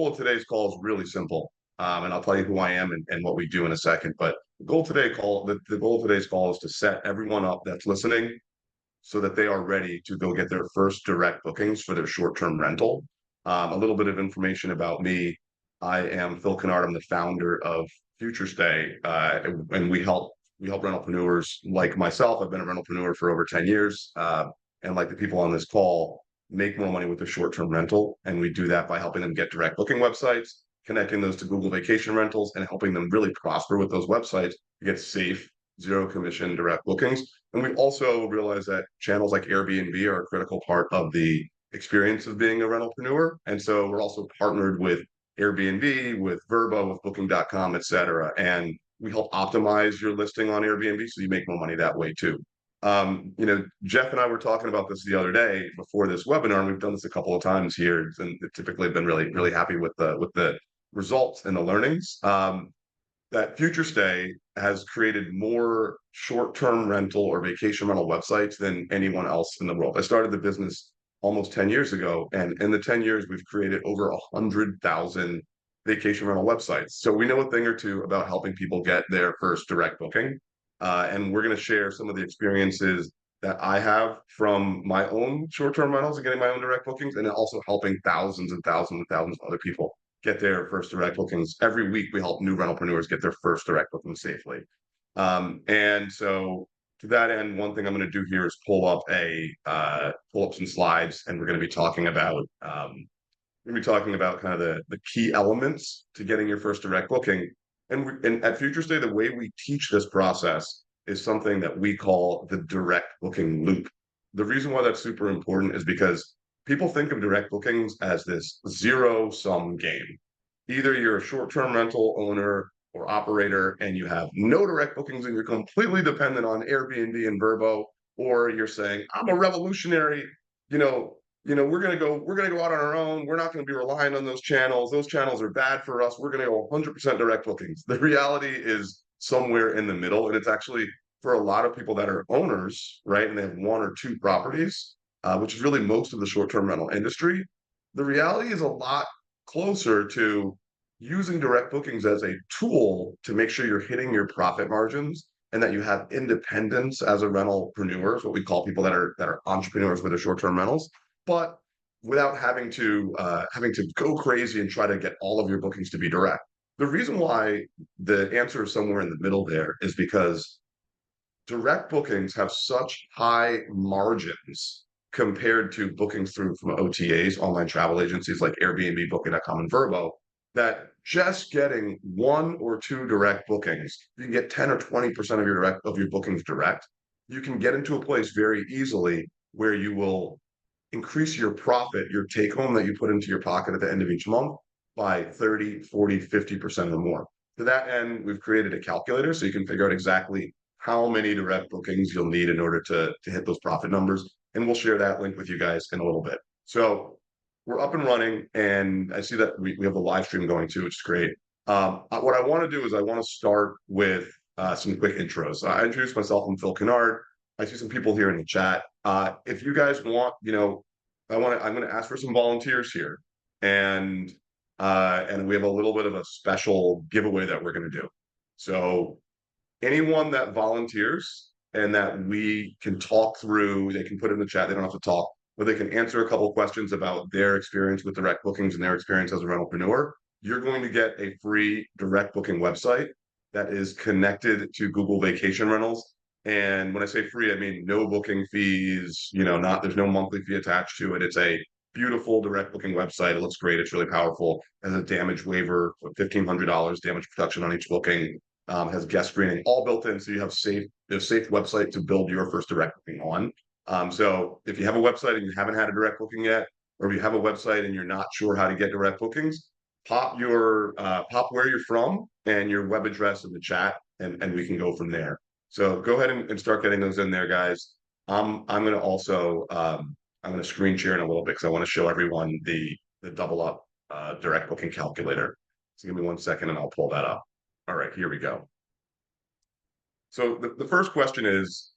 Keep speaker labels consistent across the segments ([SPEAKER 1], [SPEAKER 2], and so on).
[SPEAKER 1] goal of today's call is really simple. And I'll tell you who I am and what we do in a second. But the goal of today's call is to set everyone up that's listening so that they are ready to go get their first direct bookings for their short-term rental. A little bit of information about me. I am Phil Kennard. I'm the founder of Futurestay, and we help rentalpreneurs like myself. I've been a rentalpreneur for over 10 years, and like the people on this call, make more money with a short-term rental. And we do that by helping them get direct booking websites, connecting those to Google Vacation Rentals, and helping them really prosper with those websites to get safe, zero commission direct bookings. And we also realize that channels like Airbnb are a critical part of the experience of being a rentalpreneur. And so we're also partnered with Airbnb, with Vrbo, with Booking.com, et cetera. And we help optimize your listing on Airbnb so you make more money that way too. Jeff and I were talking about this the other day before this webinar, and we've done this a couple of times here, and typically been really happy with the results and the learnings. That Futurestay has created more short-term rental or vacation rental websites than anyone else in the world. I started the business almost 10 years ago, and in the 10 years, we've created over 100,000 vacation rental websites. So we know a thing or two about helping people get their first direct booking. And we're going to share some of the experiences that I have from my own short-term rentals and getting my own direct bookings, and then also helping thousands and thousands and thousands of other people get their first direct bookings. Every week, we help new rentalpreneurs get their first direct booking safely. And so to that end, one thing I'm going to do here is pull up some slides, and we're going to be talking about kind of the key elements to getting your first direct booking. And at Futurestay, the way we teach this process is something that we call the direct booking loop. The reason why that's super important is because people think of direct bookings as this zero-sum game. Either you're a short-term rental owner or operator and you have no direct bookings and you're completely dependent on Airbnb and Vrbo, or you're saying, I'm a revolutionary, we're gonna go out on our own. We're not gonna be relying on those channels. Those channels are bad for us. We're gonna go 100% direct bookings. The reality is somewhere in the middle, and it's actually for a lot of people that are owners, right? And they have one or two properties, which is really most of the short-term rental industry. The reality is a lot closer to using direct bookings as a tool to make sure you're hitting your profit margins and that you have independence as a rentalpreneur, what we call people that are entrepreneurs with their short-term rentals, but without having to go crazy and try to get all of your bookings to be direct. The reason why the answer is somewhere in the middle there is because direct bookings have such high margins compared to bookings through from OTAs, online travel agencies like Airbnb, Booking.com, and Vrbo, that just getting one or two direct bookings, you can get 10 or 20% of your bookings direct. You can get into a place very easily where you will increase your profit, your take home that you put into your pocket at the end of each month by 30, 40, 50% or more. To that end, we've created a calculator so you can figure out exactly how many direct bookings you'll need in order to hit those profit numbers. And we'll share that link with you guys in a little bit. So we're up and running, and I see that we have a live stream going too, which is great. What I want to do is I want to start with some quick intros. I introduced myself. I'm Phil Kennard. I see some people here in the chat. If you guys want, I'm going to ask for some volunteers here, and we have a little bit of a special giveaway that we're going to do. So anyone that volunteers and that we can talk through, they can put it in the chat. They don't have to talk, but they can answer a couple of questions about their experience with direct bookings and their experience as a rentalpreneur. You're going to get a free direct booking website that is connected to Google Vacation Rentals. And when I say free, I mean no booking fees, there's no monthly fee attached to it. It's a beautiful direct booking website. It looks great. It's really powerful. It has a damage waiver for $1,500 damage protection on each booking. Has guest screening all built in, so you have a safe website to build your first direct booking on. So if you have a website and you haven't had a direct booking yet, or if you have a website and you're not sure how to get direct bookings, pop where you're from and your web address in the chat, and we can go from there. So go ahead and start getting those in there, guys. I'm going to also I'm going to screen share in a little bit because I want to show everyone the double up direct booking calculator. So give me 1 second and I'll pull that up. All right, here we go. So the first question is,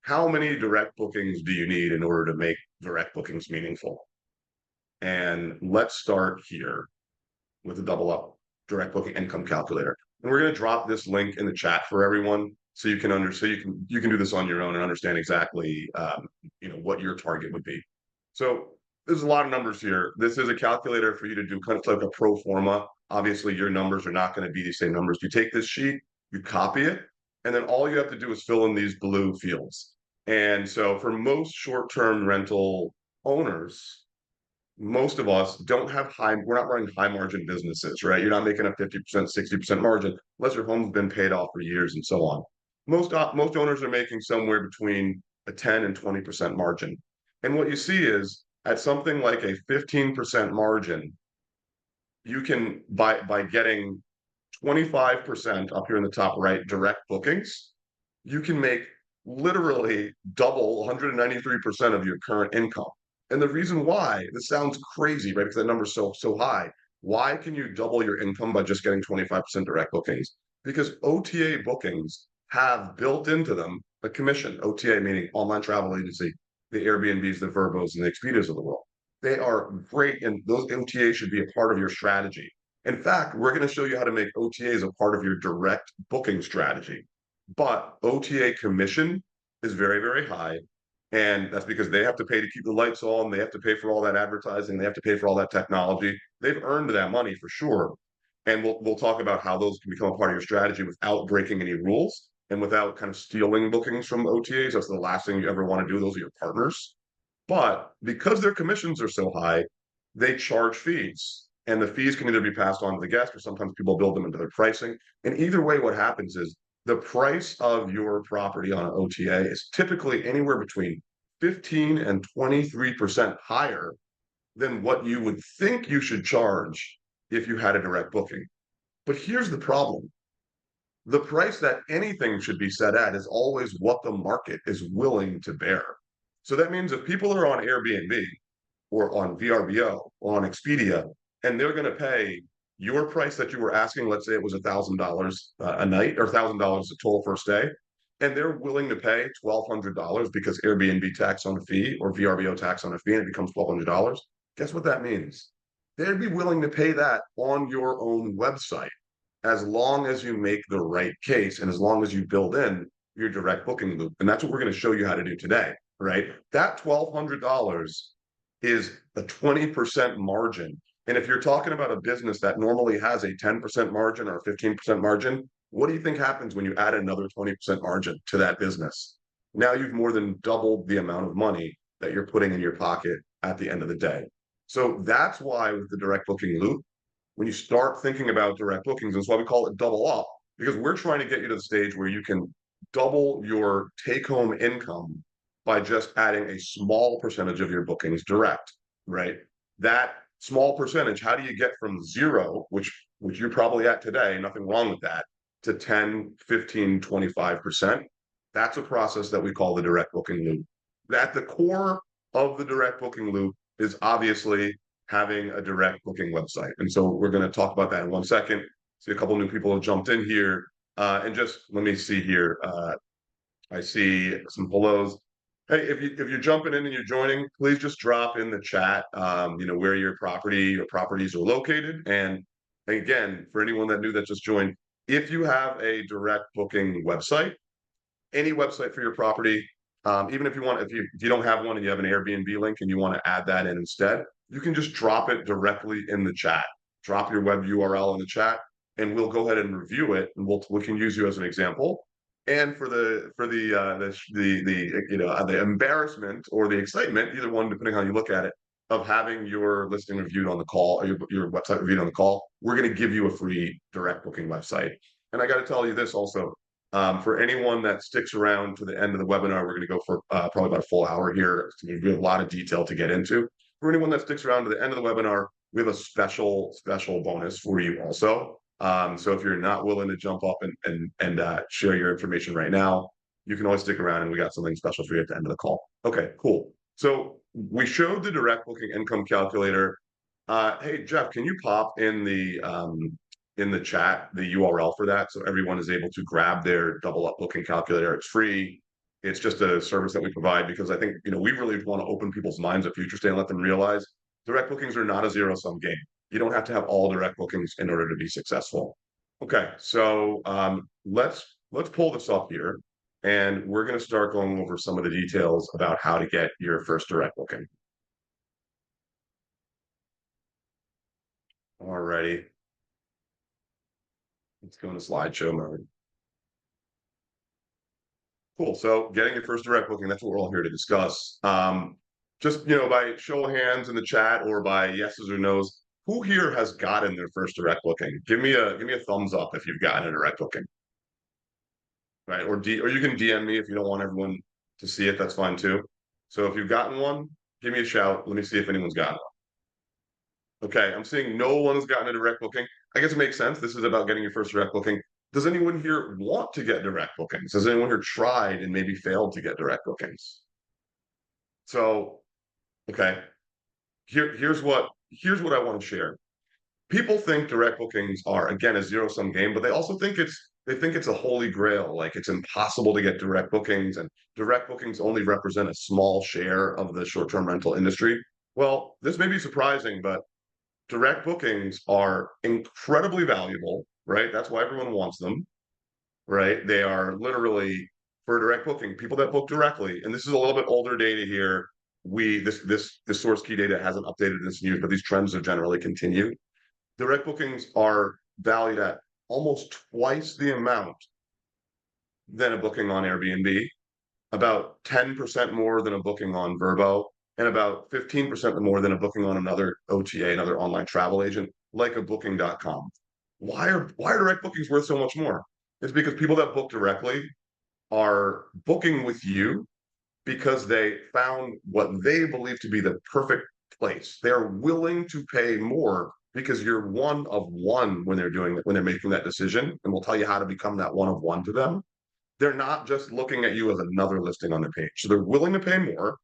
[SPEAKER 1] how many direct bookings do you need in order to make direct bookings meaningful? And let's start here. with a double up direct booking income calculator. And we're going to drop this link in the chat for everyone so you can you can do this on your own and understand exactly what your target would be. So there's a lot of numbers here. This is a calculator for you to do kind of like a pro forma. Obviously, your numbers are not going to be the same numbers. You take this sheet, you copy it, and then all you have to do is fill in these blue fields. And so for most short-term rental owners, most of us don't have we're not running high margin businesses, right? You're not making a 50%, 60% margin unless your home's been paid off for years and so on. Most owners are making somewhere between a 10 and 20% margin. And what you see is at something like a 15% margin, you can by getting 25% up here in the top right, direct bookings, you can make literally double 193% of your current income. And the reason why, this sounds crazy, right? Because that number's so high. Why can you double your income by just getting 25% direct bookings? Because OTA bookings have built into them a commission. OTA meaning online travel agency, the Airbnbs, the Verbos, and the Expedias of the world. They are great, and those OTAs should be a part of your strategy. In fact, we're going to show you how to make OTAs a part of your direct booking strategy. But OTA commission is very, very high. And that's because they have to pay to keep the lights on. They have to pay for all that advertising. They have to pay for all that technology. They've earned that money for sure. And we'll talk about how those can become a part of your strategy without breaking any rules and without kind of stealing bookings from OTAs. That's the last thing you ever want to do. Those are your partners. But because their commissions are so high, they charge fees. And the fees can either be passed on to the guest or sometimes people build them into their pricing. And either way, what happens is the price of your property on an OTA is typically anywhere between 15 and 23% higher than what you would think you should charge if you had a direct booking. But here's the problem. The price that anything should be set at is always what the market is willing to bear. So that means if people are on Airbnb or on VRBO or on Expedia, and they're going to pay your price that you were asking, let's say it was $1,000 a night or $1,000 a total first day, and they're willing to pay $1,200 because Airbnb tax on a fee or VRBO tax on a fee, and it becomes $1,200. Guess what that means? They'd be willing to pay that on your own website as long as you make the right case and as long as you build in your direct booking loop. And that's what we're going to show you how to do today, right? That $1,200 is a 20% margin. And if you're talking about a business that normally has a 10% margin or a 15% margin, what do you think happens when you add another 20% margin to that business? Now you've more than doubled the amount of money that you're putting in your pocket at the end of the day. So that's why with the direct booking loop, when you start thinking about direct bookings, that's why we call it double up, because we're trying to get you to the stage where you can double your take-home income by just adding a small percentage of your bookings direct, right? That small percentage, how do you get from zero, which you're probably at today, nothing wrong with that, to 10, 15, 25%? That's a process that we call the direct booking loop. At the core of the direct booking loop is obviously having a direct booking website. And so we're going to talk about that in 1 second. See a couple new people have jumped in here. And just let me see here. I see some hellos. Hey, if you're jumping in and you're joining, please just drop in the chat, where your properties are located. And again, for anyone that knew that just joined, if you have a direct booking website, any website for your property, even if you don't have one and you have an Airbnb link and you want to add that in instead, you can just drop it directly in the chat. Drop your web URL in the chat, and we'll go ahead and review it, and we can use you as an example. And for the embarrassment or the excitement, either one, depending on how you look at it, of having your listing reviewed on the call or your website reviewed on the call, we're going to give you a free direct booking website. And I got to tell you this also, for anyone that sticks around to the end of the webinar, we're going to go for probably about a full hour here. So we have a lot of detail to get into. For anyone that sticks around to the end of the webinar, we have a special bonus for you also. So if you're not willing to jump up and share your information right now, you can always stick around and we got something special for you at the end of the call. Okay, cool. So we showed the direct booking income calculator. Hey, Jeff, can you pop in the chat the URL for that so everyone is able to grab their double up booking calculator? It's free. It's just a service that we provide because I think, we really want to open people's minds at Futurestay and let them realize direct bookings are not a zero-sum game. You don't have to have all direct bookings in order to be successful. Okay, so let's pull this up here, and we're going to start going over some of the details about how to get your first direct booking. Alrighty, let's go into slideshow mode. Cool. So getting your first direct booking, that's what we're all here to discuss. Just by show of hands in the chat or by yeses or nos, who here has gotten their first direct booking? Give me a thumbs up if you've gotten a direct booking. Right. Or you can DM me if you don't want everyone to see it, that's fine too. So if you've gotten one, give me a shout. Let me see if anyone's gotten one. Okay, I'm seeing no one's gotten a direct booking. I guess it makes sense. This is about getting your first direct booking. Does anyone here want to get direct bookings? Has anyone here tried and maybe failed to get direct bookings? So, okay, here's what I want to share. People think direct bookings are again a zero-sum game, but they think it's a holy grail, like it's impossible to get direct bookings, and direct bookings only represent a small share of the short-term rental industry. Well, this may be surprising, but direct bookings are incredibly valuable, right? That's why everyone wants them, right? They are literally for direct booking, people that book directly, and this is a little bit older data here. This source key data hasn't updated this years, but these trends have generally continued. Direct bookings are valued at almost twice the amount than a booking on Airbnb, about 10% more than a booking on Vrbo, and about 15% more than a booking on another OTA, another online travel agent, like a booking.com. Why are direct bookings worth so much more? It's because people that book directly are booking with you because they found what they believe to be the perfect place. They're willing to pay more because you're one of one when they're making that decision, and we'll tell you how to become that one of one to them. They're not just looking at you as another listing on the page. So they're willing to pay more.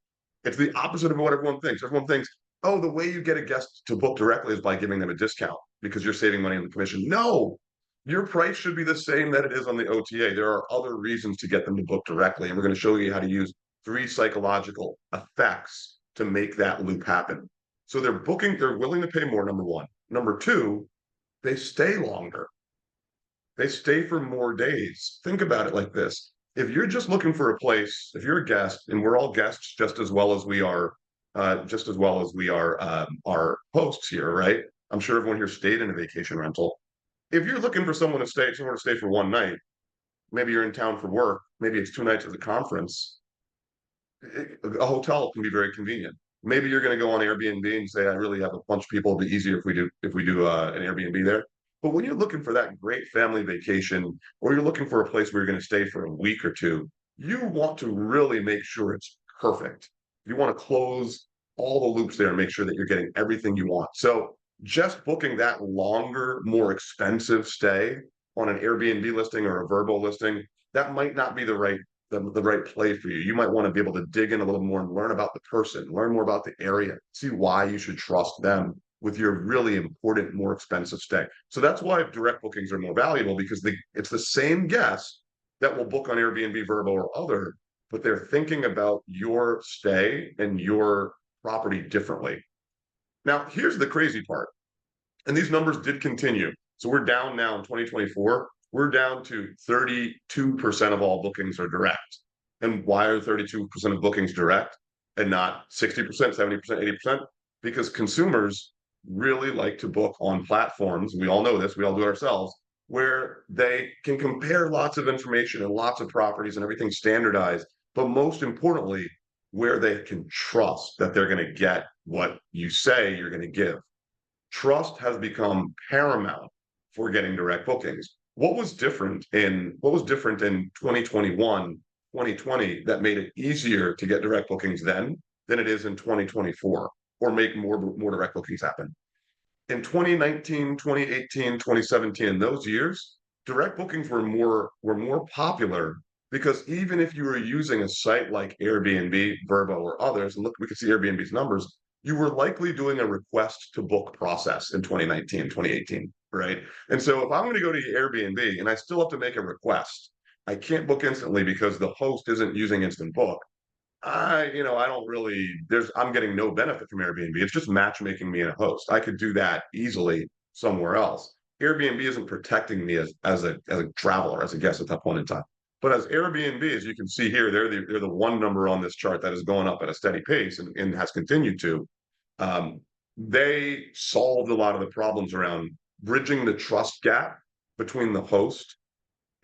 [SPEAKER 1] It's the opposite of what everyone thinks. Everyone thinks, oh, the way you get a guest to book directly is by giving them a discount because you're saving money on the commission. No, your price should be the same that it is on the OTA. There are other reasons to get them to book directly. And we're going to show you how to use 3 psychological effects to make that loop happen. So they're willing to pay more, number one. Number two, they stay longer. They stay for more days. Think about it like this. If you're just looking for a place, if you're a guest, and we're all guests just as well as we are, our hosts here, right? I'm sure everyone here stayed in a vacation rental. If you're looking for somewhere to stay for one night, maybe you're in town for work, maybe it's 2 nights at the conference, a hotel can be very convenient. Maybe you're going to go on Airbnb and say, I really have a bunch of people. It'll be easier if we do an Airbnb there. But when you're looking for that great family vacation, or you're looking for a place where you're going to stay for a week or two, you want to really make sure it's perfect. You want to close all the loops there and make sure that you're getting everything you want. So just booking that longer, more expensive stay on an Airbnb listing or a Vrbo listing, that might not be the right play for you. You might want to be able to dig in a little more and learn about the person, learn more about the area, see why you should trust them with your really important, more expensive stay. So that's why direct bookings are more valuable, because it's the same guest that will book on Airbnb, Vrbo, or other, but they're thinking about your stay and your property differently. Now, here's the crazy part. And these numbers did continue. So we're down now in 2024. We're down to 32% of all bookings are direct. And why are 32% of bookings direct and not 60%, 70%, 80%? Because consumers really like to book on platforms. We all know this, we all do it ourselves, where they can compare lots of information and lots of properties and everything standardized. But most importantly, where they can trust that they're going to get what you say you're going to give. Trust has become paramount for getting direct bookings. What was different in 2021, 2020 that made it easier to get direct bookings then than it is in 2024, or make more direct bookings happen? In 2019, 2018, 2017, those years, direct bookings were more popular because even if you were using a site like Airbnb, Vrbo, or others, and look, we can see Airbnb's numbers, you were likely doing a request to book process in 2019, 2018, right? And so if I'm going to go to Airbnb and I still have to make a request, I can't book instantly because the host isn't using Instant Book. I don't really, I'm getting no benefit from Airbnb. It's just matchmaking me and a host. I could do that easily somewhere else. Airbnb isn't protecting me as a traveler, as a guest at that point in time. But as Airbnb, as you can see here, they're the one number on this chart that is going up at a steady pace and has continued to. Um, they solved a lot of the problems around bridging the trust gap between the host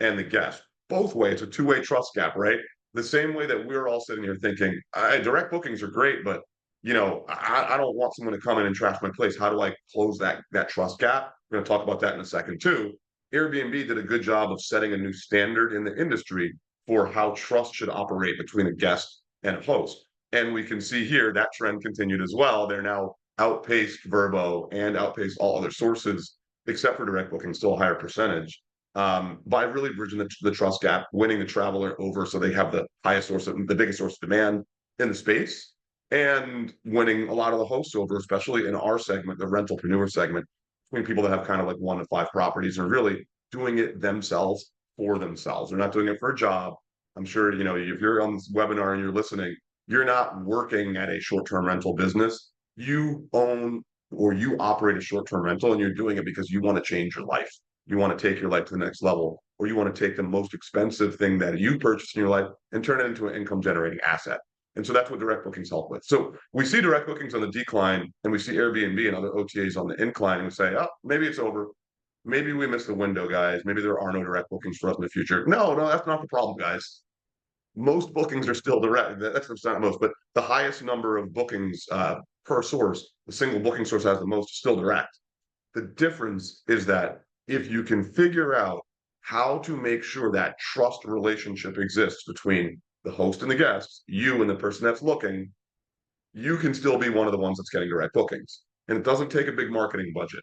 [SPEAKER 1] and the guest. Both ways, it's a two-way trust gap, right? The same way that we're all sitting here thinking, direct bookings are great, but I don't want someone to come in and trash my place. How do I close that trust gap? We're going to talk about that in a second too. Airbnb did a good job of setting a new standard in the industry for how trust should operate between a guest and a host. And we can see here that trend continued as well. They're now outpaced Verbo and outpaced all other sources, except for direct booking, still a higher percentage, by really bridging the trust gap, winning the traveler over so they have the biggest source of demand in the space, and winning a lot of the hosts over, especially in our segment, the rentalpreneur segment, between people that have kind of like 1 to 5 properties and really doing it themselves for themselves. They're not doing it for a job. I'm sure, if you're on this webinar and you're listening, you're not working at a short-term rental business. You own or you operate a short-term rental and you're doing it because you want to change your life. You want to take your life to the next level, or you want to take the most expensive thing that you purchased in your life and turn it into an income generating asset. And so that's what direct bookings help with. So we see direct bookings on the decline and we see Airbnb and other OTAs on the incline, and we say, oh, maybe it's over. Maybe we missed the window, guys. Maybe there are no direct bookings for us in the future. No, that's not the problem, guys. Most bookings are still direct. That's not most, but the highest number of bookings per source, the single booking source has the most, still direct. The difference is that if you can figure out how to make sure that trust relationship exists between the host and the guest, you and the person that's looking, you can still be one of the ones that's getting direct bookings. And it doesn't take a big marketing budget.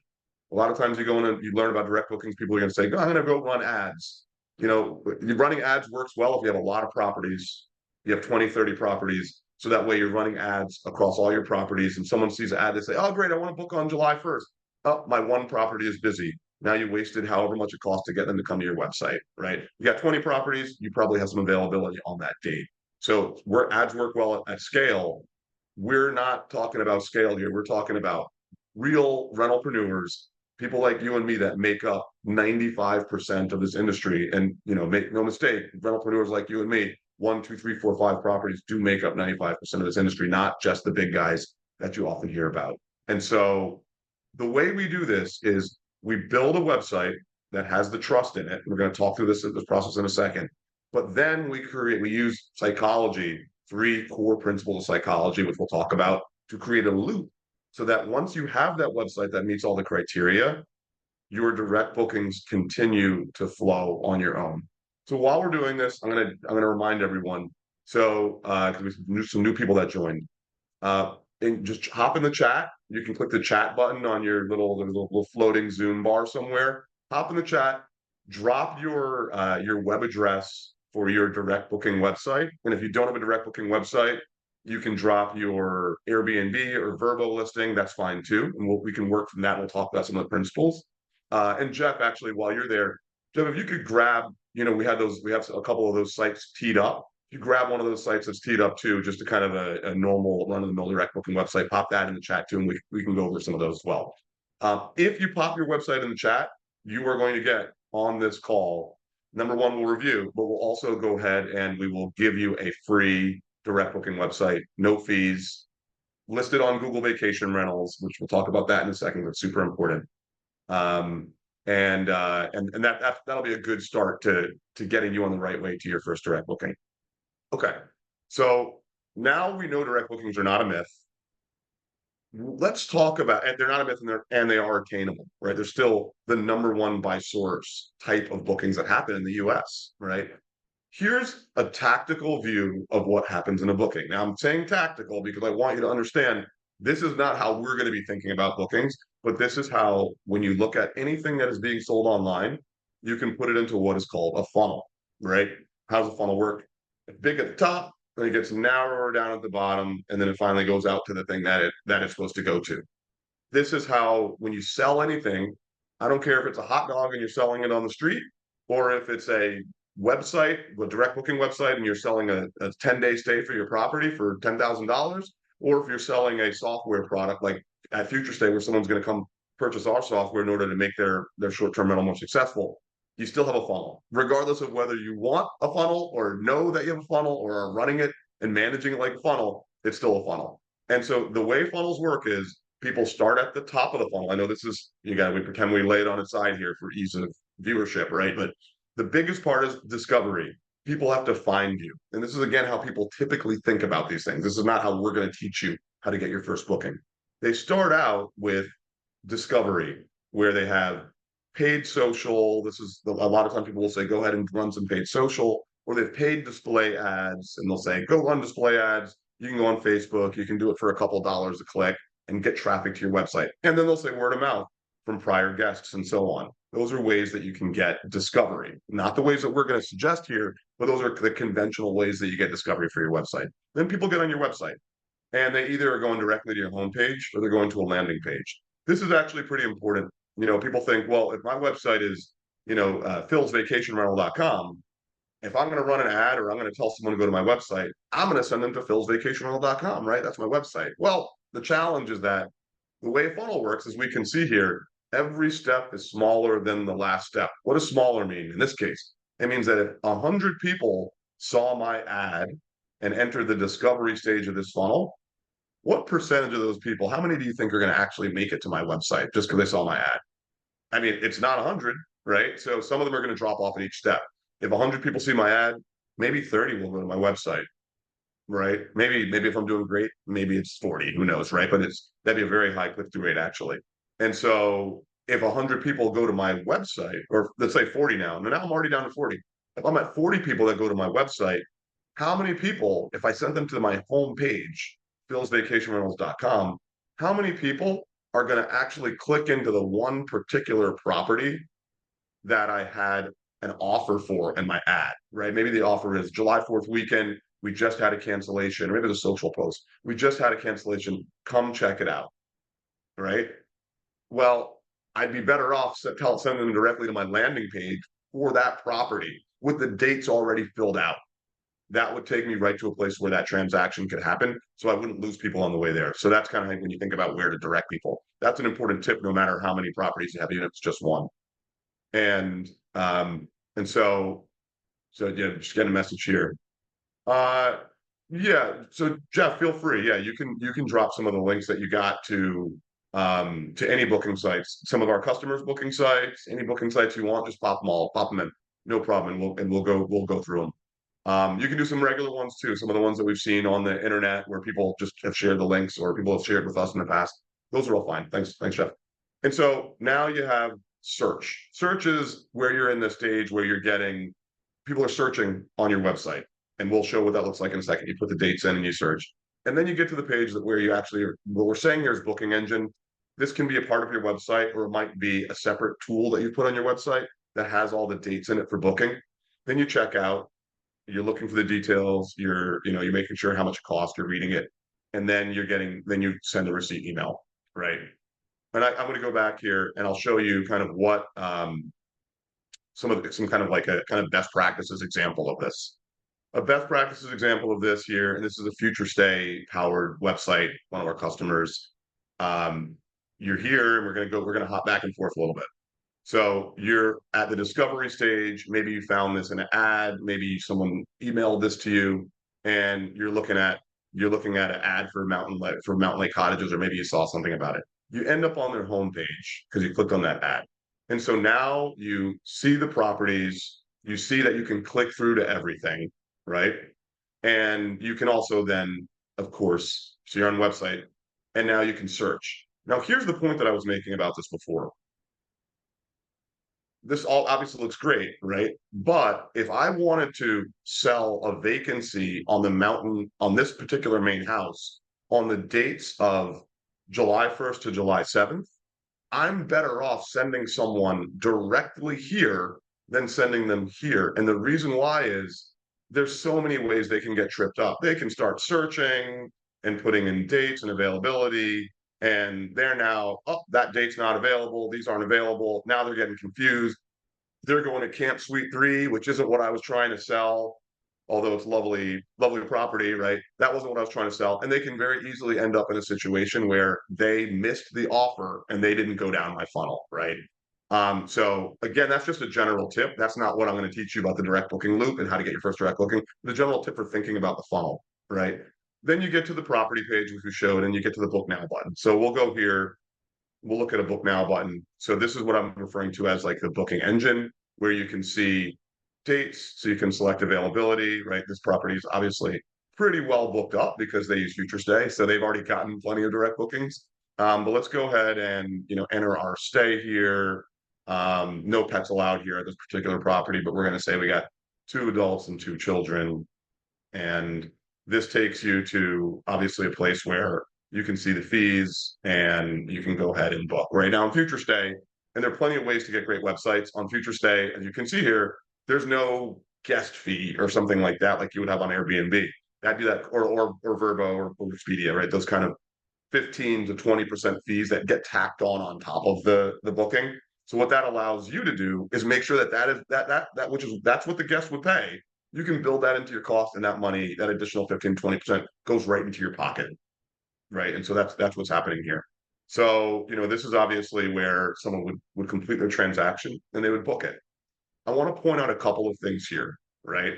[SPEAKER 1] A lot of times you go in and you learn about direct bookings, people are going to say, I'm going to go run ads. Running ads works well if you have a lot of properties. You have 20, 30 properties. So that way you're running ads across all your properties and someone sees an ad, they say, oh, great, I want to book on July 1st. Oh, my one property is busy. Now you wasted however much it costs to get them to come to your website, right? You got 20 properties, you probably have some availability on that date. So where ads work well at scale, we're not talking about scale here. We're talking about real rentalpreneurs, people like you and me that make up 95% of this industry. And make no mistake, rentalpreneurs like you and me, 1, 2, 3, 4, 5 properties do make up 95% of this industry, not just the big guys that you often hear about. And so the way we do this is we build a website that has the trust in it. We're going to talk through this process in a second. But then we use psychology, 3 core principles of psychology, which we'll talk about, to create a loop so that once you have that website that meets all the criteria, your direct bookings continue to flow on your own. So while we're doing this, I'm gonna remind everyone. So because we some new people that joined, and just hop in the chat. You can click the chat button on your little floating Zoom bar somewhere. Hop in the chat, drop your web address for your direct booking website. And if you don't have a direct booking website, you can drop your Airbnb or Verbo listing. That's fine too. And we can work from that. We'll talk about some of the principles. And Jeff, actually, while you're there, Jeff, if you could grab, we have a couple of those sites teed up. If you grab one of those sites that's teed up too, just to kind of a normal run-of-the-mill direct booking website, pop that in the chat too, and we can go over some of those as well. If you pop your website in the chat, you are going to get on this call. Number one, we'll review, but we'll also go ahead and we will give you a free direct booking website, no fees, listed on Google Vacation Rentals, which we'll talk about that in a second. That's super important. And that'll be a good start to getting you on the right way to your first direct booking. Okay, so now we know direct bookings are not a myth. Let's talk about, and they're not a myth, and they are attainable, right? They're still the number one by source type of bookings that happen in the US, right? Here's a tactical view of what happens in a booking. Now, I'm saying tactical because I want you to understand this is not how we're going to be thinking about bookings, but this is how, when you look at anything that is being sold online, you can put it into what is called a funnel, right? How does a funnel work? It's big at the top, then it gets narrower down at the bottom, and then it finally goes out to the thing that it's supposed to go to. This is how, when you sell anything, I don't care if it's a hot dog and you're selling it on the street, or if it's a website, a direct booking website, and you're selling a 10-day stay for your property for $10,000, or if you're selling a software product like at Futurestay, where someone's going to come purchase our software in order to make their short-term rental more successful, you still have a funnel, regardless of whether you want a funnel or know that you have a funnel or are running it and managing it like a funnel. It's still a funnel. And so the way funnels work is people start at the top of the funnel. I know this is, we pretend we lay it on its side here for ease of viewership, right? But the biggest part is discovery. People have to find you. And this is, again, how people typically think about these things. This is not how we're going to teach you how to get your first booking. They start out with discovery, where they have paid social. This is a lot of times people will say, go ahead and run some paid social, or they've paid display ads, and they'll say, go run display ads. You can go on Facebook. You can do it for a couple dollars a click and get traffic to your website. And then they'll say word of mouth from prior guests and so on. Those are ways that you can get discovery, not the ways that we're going to suggest here, but those are the conventional ways that you get discovery for your website. Then people get on your website and they either are going directly to your homepage or they're going to a landing page. This is actually pretty important. People think, well, if my website is, philsvacationrental.com, if I'm going to run an ad or I'm going to tell someone to go to my website, I'm going to send them to philsvacationrental.com, right? That's my website. Well, the challenge is that the way a funnel works, as we can see here, every step is smaller than the last step. What does smaller mean in this case? It means that if 100 people saw my ad and entered the discovery stage of this funnel, what percentage of those people, how many do you think are going to actually make it to my website just because they saw my ad? I mean, it's not 100, right? So some of them are going to drop off at each step. If 100 people see my ad, maybe 30 will go to my website, right? Maybe if I'm doing great, maybe it's 40, who knows, right? But that'd be a very high click-through rate, actually. And so if 100 people go to my website, or let's say 40 now, and now I'm already down to 40. If I'm at 40 people that go to my website, how many people, if I sent them to my homepage, philsvacationrentals.com, how many people are going to actually click into the one particular property that I had an offer for in my ad, right? Maybe the offer is July 4th weekend. We just had a cancellation. Maybe it's a social post. We just had a cancellation. Come check it out, right? Well, I'd be better off sending them directly to my landing page for that property with the dates already filled out. That would take me right to a place where that transaction could happen, so I wouldn't lose people on the way there. So that's kind of like when you think about where to direct people. That's an important tip, no matter how many properties you have, even if it's just one. And so yeah, just getting a message here. Yeah. So Jeff, feel free. Yeah, you can drop some of the links that you got to any booking sites, some of our customers' booking sites, any booking sites you want. Just pop them in, no problem, and we'll go through them. You can do some regular ones too. Some of the ones that we've seen on the internet where people just have shared the links or people have shared with us in the past. Those are all fine. Thanks, Jeff. And so now you have search. Search is where you're in the stage where you're getting people are searching on your website, and we'll show what that looks like in a second. You put the dates in and you search, and then you get to the page where you actually what we're saying here is booking engine. This can be a part of your website, or it might be a separate tool that you put on your website that has all the dates in it for booking. Then you check out. You're looking for the details. You're making sure how much it costs. You're reading it, and then you send a receipt email, right? And I'm going to go back here and I'll show you kind of what some kind of like a kind of best practices example of this. A best practices example of this here, and this is a Futurestay powered website, one of our customers. You're here, and we're going to hop back and forth a little bit. So you're at the discovery stage. Maybe you found this in an ad. Maybe someone emailed this to you, and you're looking at an ad for Mountain Lake Cottages, or maybe you saw something about it. You end up on their homepage because you clicked on that ad, and so now you see the properties. You see that you can click through to everything, right? And you can also then, of course, so you're on the website, and now you can search. Now, here's the point that I was making about this before. This all obviously looks great, right? But if I wanted to sell a vacancy on this particular main house on the dates of July 1st to July 7th, I'm better off sending someone directly here than sending them here. And the reason why is there's so many ways they can get tripped up. They can start searching and putting in dates and availability, and they're now, oh, that date's not available. These aren't available. Now they're getting confused. they're going to Camp Suite 3, which isn't what I was trying to sell, although it's lovely, lovely property, right? That wasn't what I was trying to sell. And they can very easily end up in a situation where they missed the offer and they didn't go down my funnel, right? So again, that's just a general tip. That's not what I'm going to teach you about the direct booking loop and how to get your first direct booking. The general tip for thinking about the funnel, right? Then you get to the property page, which we showed, and you get to the book now button. So we'll go here, we'll look at a book now button. So this is what I'm referring to as like the booking engine, where you can see dates, so you can select availability, right? This property is obviously pretty well booked up because they use Futurestay, so they've already gotten plenty of direct bookings. But let's go ahead and enter our stay here. No pets allowed here at this particular property, but we're going to say we got 2 adults and 2 children, and this takes you to obviously a place where you can see the fees and you can go ahead and book. Right now on Futurestay, and there are plenty of ways to get great websites on Futurestay. As you can see here, there's no guest fee or something like that, like you would have on Airbnb. That do that, or Verbo or Expedia, right? Those kind of 15 to 20% fees that get tacked on top of the booking. So what that allows you to do is make sure that that's what the guest would pay. You can build that into your cost, and that money, that additional 15-20% goes right into your pocket, right? And so that's what's happening here. So this is obviously where someone would complete their transaction and they would book it. I want to point out a couple of things here, right?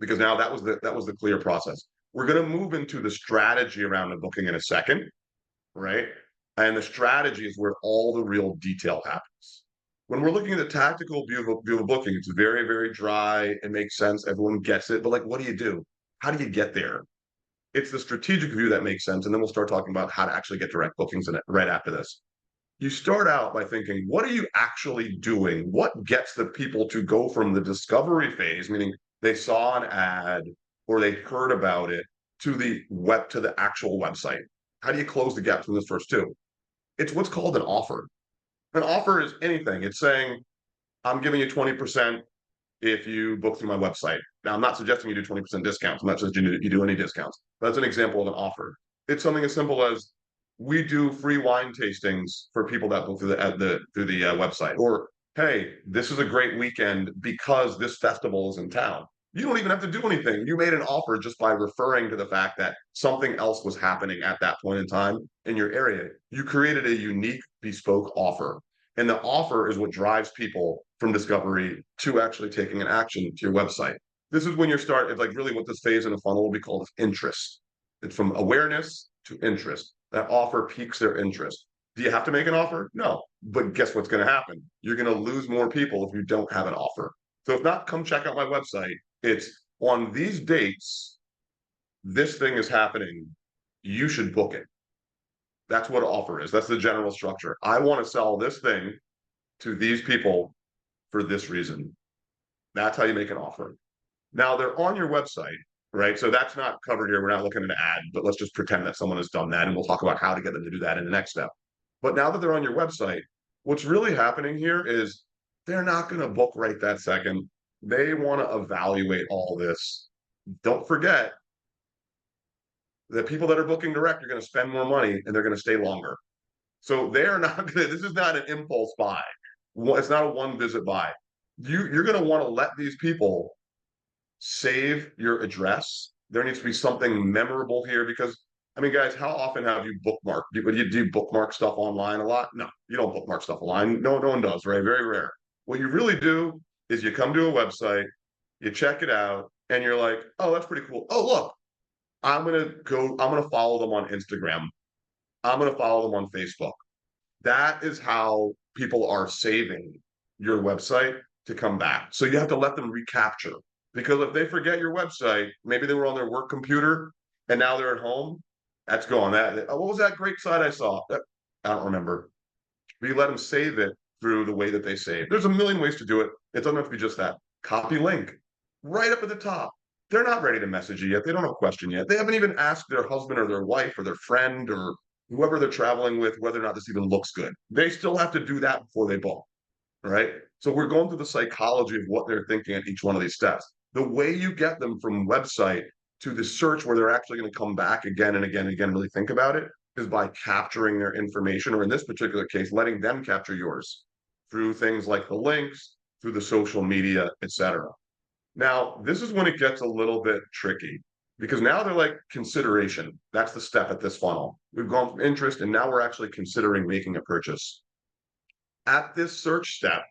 [SPEAKER 1] Because now that was the clear process. We're going to move into the strategy around the booking in a second, right? And the strategy is where all the real detail happens. When we're looking at the tactical view of a booking, it's very, very dry. It makes sense. Everyone gets it. But like, what do you do? How do you get there? It's the strategic view that makes sense. And then we'll start talking about how to actually get direct bookings in it right after this. You start out by thinking, what are you actually doing? What gets the people to go from the discovery phase, meaning they saw an ad or they heard about it, to the actual website? How do you close the gap between those first two? It's what's called an offer. An offer is anything. It's saying, I'm giving you 20% if you book through my website. Now, I'm not suggesting you do 20% discounts. I'm not suggesting you do any discounts. That's an example of an offer. It's something as simple as, we do free wine tastings for people that book through the website. Or, hey, this is a great weekend because this festival is in town. You don't even have to do anything. You made an offer just by referring to the fact that something else was happening at that point in time in your area. You created a unique, bespoke offer. And the offer is what drives people from discovery to actually taking an action to your website. This is when it's like really what this phase in a funnel will be called interest. It's from awareness to interest. That offer piques their interest. Do you have to make an offer? No. But guess what's going to happen? You're going to lose more people if you don't have an offer. So if not, come check out my website. It's on these dates, this thing is happening. You should book it. That's what an offer is. That's the general structure. I want to sell this thing to these people for this reason. That's how you make an offer. Now they're on your website, right? So that's not covered here. We're not looking at an ad, but let's just pretend that someone has done that, and we'll talk about how to get them to do that in the next step. But now that they're on your website, what's really happening here is they're not going to book right that second. They want to evaluate all this. Don't forget, the people that are booking direct are going to spend more money and they're going to stay longer. So they're not going to, this is not an impulse buy. It's not a one visit buy. You're going to want to let these people save your address. There needs to be something memorable here because, I mean, guys, how often have you bookmarked? Do you bookmark stuff online a lot? No, you don't bookmark stuff online. No one does, right? Very rare. What you really do is you come to a website, you check it out, and you're like, oh, that's pretty cool. Oh, look, I'm gonna follow them on Instagram. I'm gonna follow them on Facebook. That is how people are saving your website to come back. So you have to let them recapture. Because if they forget your website, maybe they were on their work computer and now they're at home, that's gone. What was that great site I saw? I don't remember. But you let them save it through the way that they save. There's a million ways to do it. It doesn't have to be just that. Copy link right up at the top. They're not ready to message you yet. They don't have a question yet. They haven't even asked their husband or their wife or their friend or whoever they're traveling with whether or not this even looks good. They still have to do that before they book, right? So we're going through the psychology of what they're thinking at each one of these steps. The way you get them from website to the search where they're actually going to come back again and again and again, really think about it, is by capturing their information, or in this particular case, letting them capture yours through things like the links, through the social media, etc. Now, this is when it gets a little bit tricky because now they're like consideration. That's the step at this funnel. We've gone from interest and now we're actually considering making a purchase. At this search step,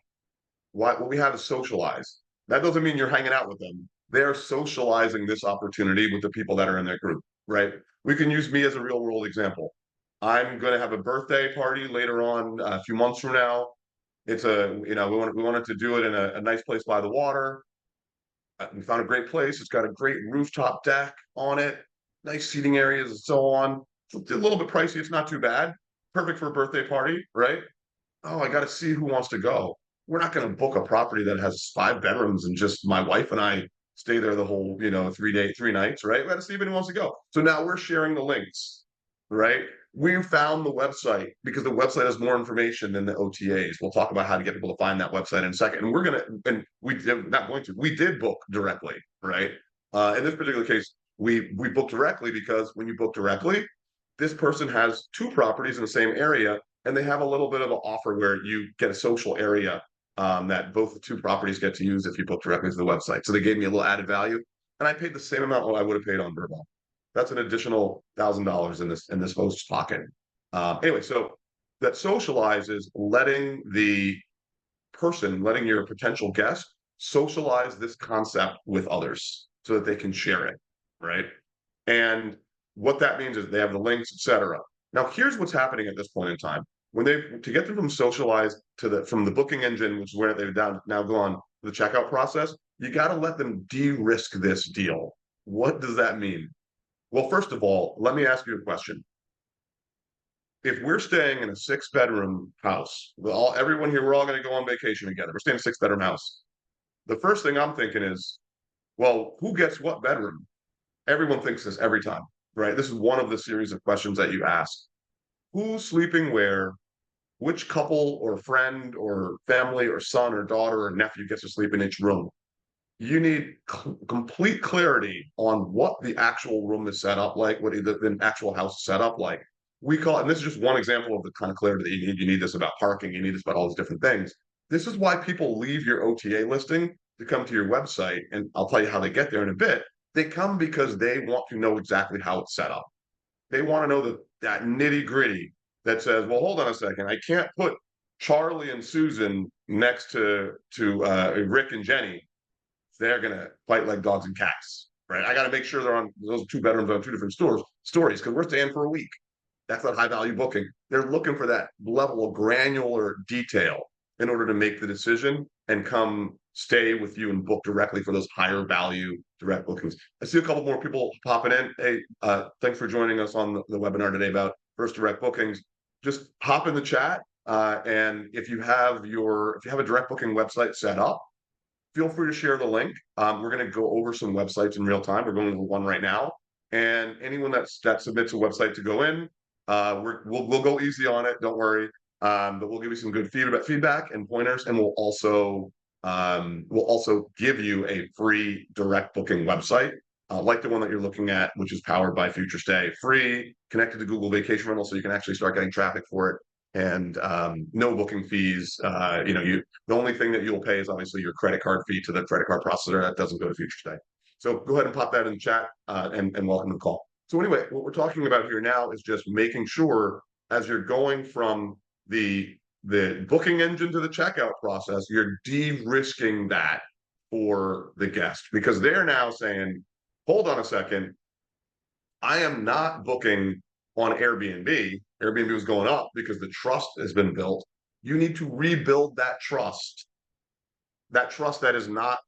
[SPEAKER 1] what we have is socialize. That doesn't mean you're hanging out with them. They're socializing this opportunity with the people that are in their group, right? We can use me as a real world example. I'm going to have a birthday party later on, a few months from now. It's we wanted to do it in a nice place by the water. We found a great place. It's got a great rooftop deck on it, nice seating areas and so on. It's a little bit pricey. It's not too bad. Perfect for a birthday party, right? Oh, I got to see who wants to go. We're not going to book a property that has 5 bedrooms and just my wife and I stay there the whole, 3 nights, right? We got to see if anyone wants to go. So now we're sharing the links, right? We found the website because the website has more information than the OTAs. We'll talk about how to get people to find that website in a second. And we did book directly, right? In this particular case, we booked directly because when you book directly, this person has 2 properties in the same area and they have a little bit of an offer where you get a social area that both the 2 properties get to use if you book directly to the website. So they gave me a little added value, and I paid the same amount what I would have paid on Verbo. That's an additional $1,000 in this host's pocket. Anyway, so that socializes letting your potential guest socialize this concept with others so that they can share it, right? And what that means is they have the links, etc. Now, here's what's happening at this point in time. When they to get them from socialized from the booking engine, which is where they've now gone to the checkout process, you got to let them de-risk this deal. What does that mean? Well, first of all, let me ask you a question. If we're staying in a 6-bedroom house, everyone here, we're all going to go on vacation together. We're staying in a 6-bedroom house. The first thing I'm thinking is, well, who gets what bedroom? Everyone thinks this every time, right? This is one of the series of questions that you ask. Who's sleeping where? Which couple or friend or family or son or daughter or nephew gets to sleep in each room? You need complete clarity on what the actual room is set up like, what the actual house is set up like. We call it, and this is just one example of the kind of clarity that you need. You need this about parking, you need this about all these different things. This is why people leave your OTA listing to come to your website, and I'll tell you how they get there in a bit. They come because they want to know exactly how it's set up. They want to know that nitty gritty that says, well, hold on a second, I can't put Charlie and Susan next to Rick and Jenny. They're gonna fight like dogs and cats, right? I got to make sure they're on those 2 bedrooms on 2 different stories because we're staying for a week. That's not high value booking. They're looking for that level of granular detail in order to make the decision and come stay with you and book directly for those higher value direct bookings. I see a couple more people popping in. Hey, thanks for joining us on the webinar today about first direct bookings. Just hop in the chat, and if you have a direct booking website set up, feel free to share the link. We're going to go over some websites in real time. We're going over one right now, and anyone that submits a website to go in, we'll go easy on it. Don't worry, but we'll give you some good feedback and pointers, and we'll also give you a free direct booking website, like the one that you're looking at, which is powered by Futurestay, free, connected to Google Vacation Rental, so you can actually start getting traffic for it. And no booking fees. The only thing that you'll pay is obviously your credit card fee to the credit card processor. That doesn't go to Futurestay. So go ahead and pop that in the chat, and welcome to the call. So anyway, what we're talking about here now is just making sure as you're going from the booking engine to the checkout process, you're de-risking that for the guest because they're now saying, hold on a second, I am not booking on Airbnb. Airbnb was going up because the trust has been built. You need to rebuild that trust. That trust that is not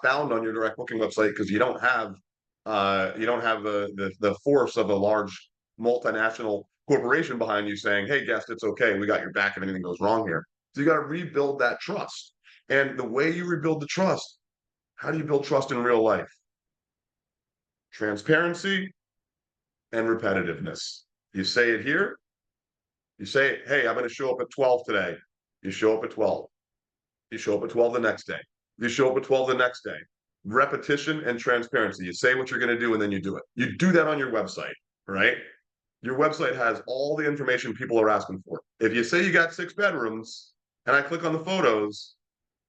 [SPEAKER 1] found on your direct booking website because you don't have the force of a large multinational corporation behind you saying, hey, guest, it's okay. We got your back if anything goes wrong here. So you got to rebuild that trust. And the way you rebuild the trust, how do you build trust in real life? Transparency and repetitiveness. You say it here. You say, hey, I'm going to show up at 12 today. You show up at 12. You show up at 12 the next day. You show up at 12 the next day. Repetition and transparency. You say what you're going to do and then you do it. You do that on your website, right? Your website has all the information people are asking for. If you say you got 6 bedrooms and I click on the photos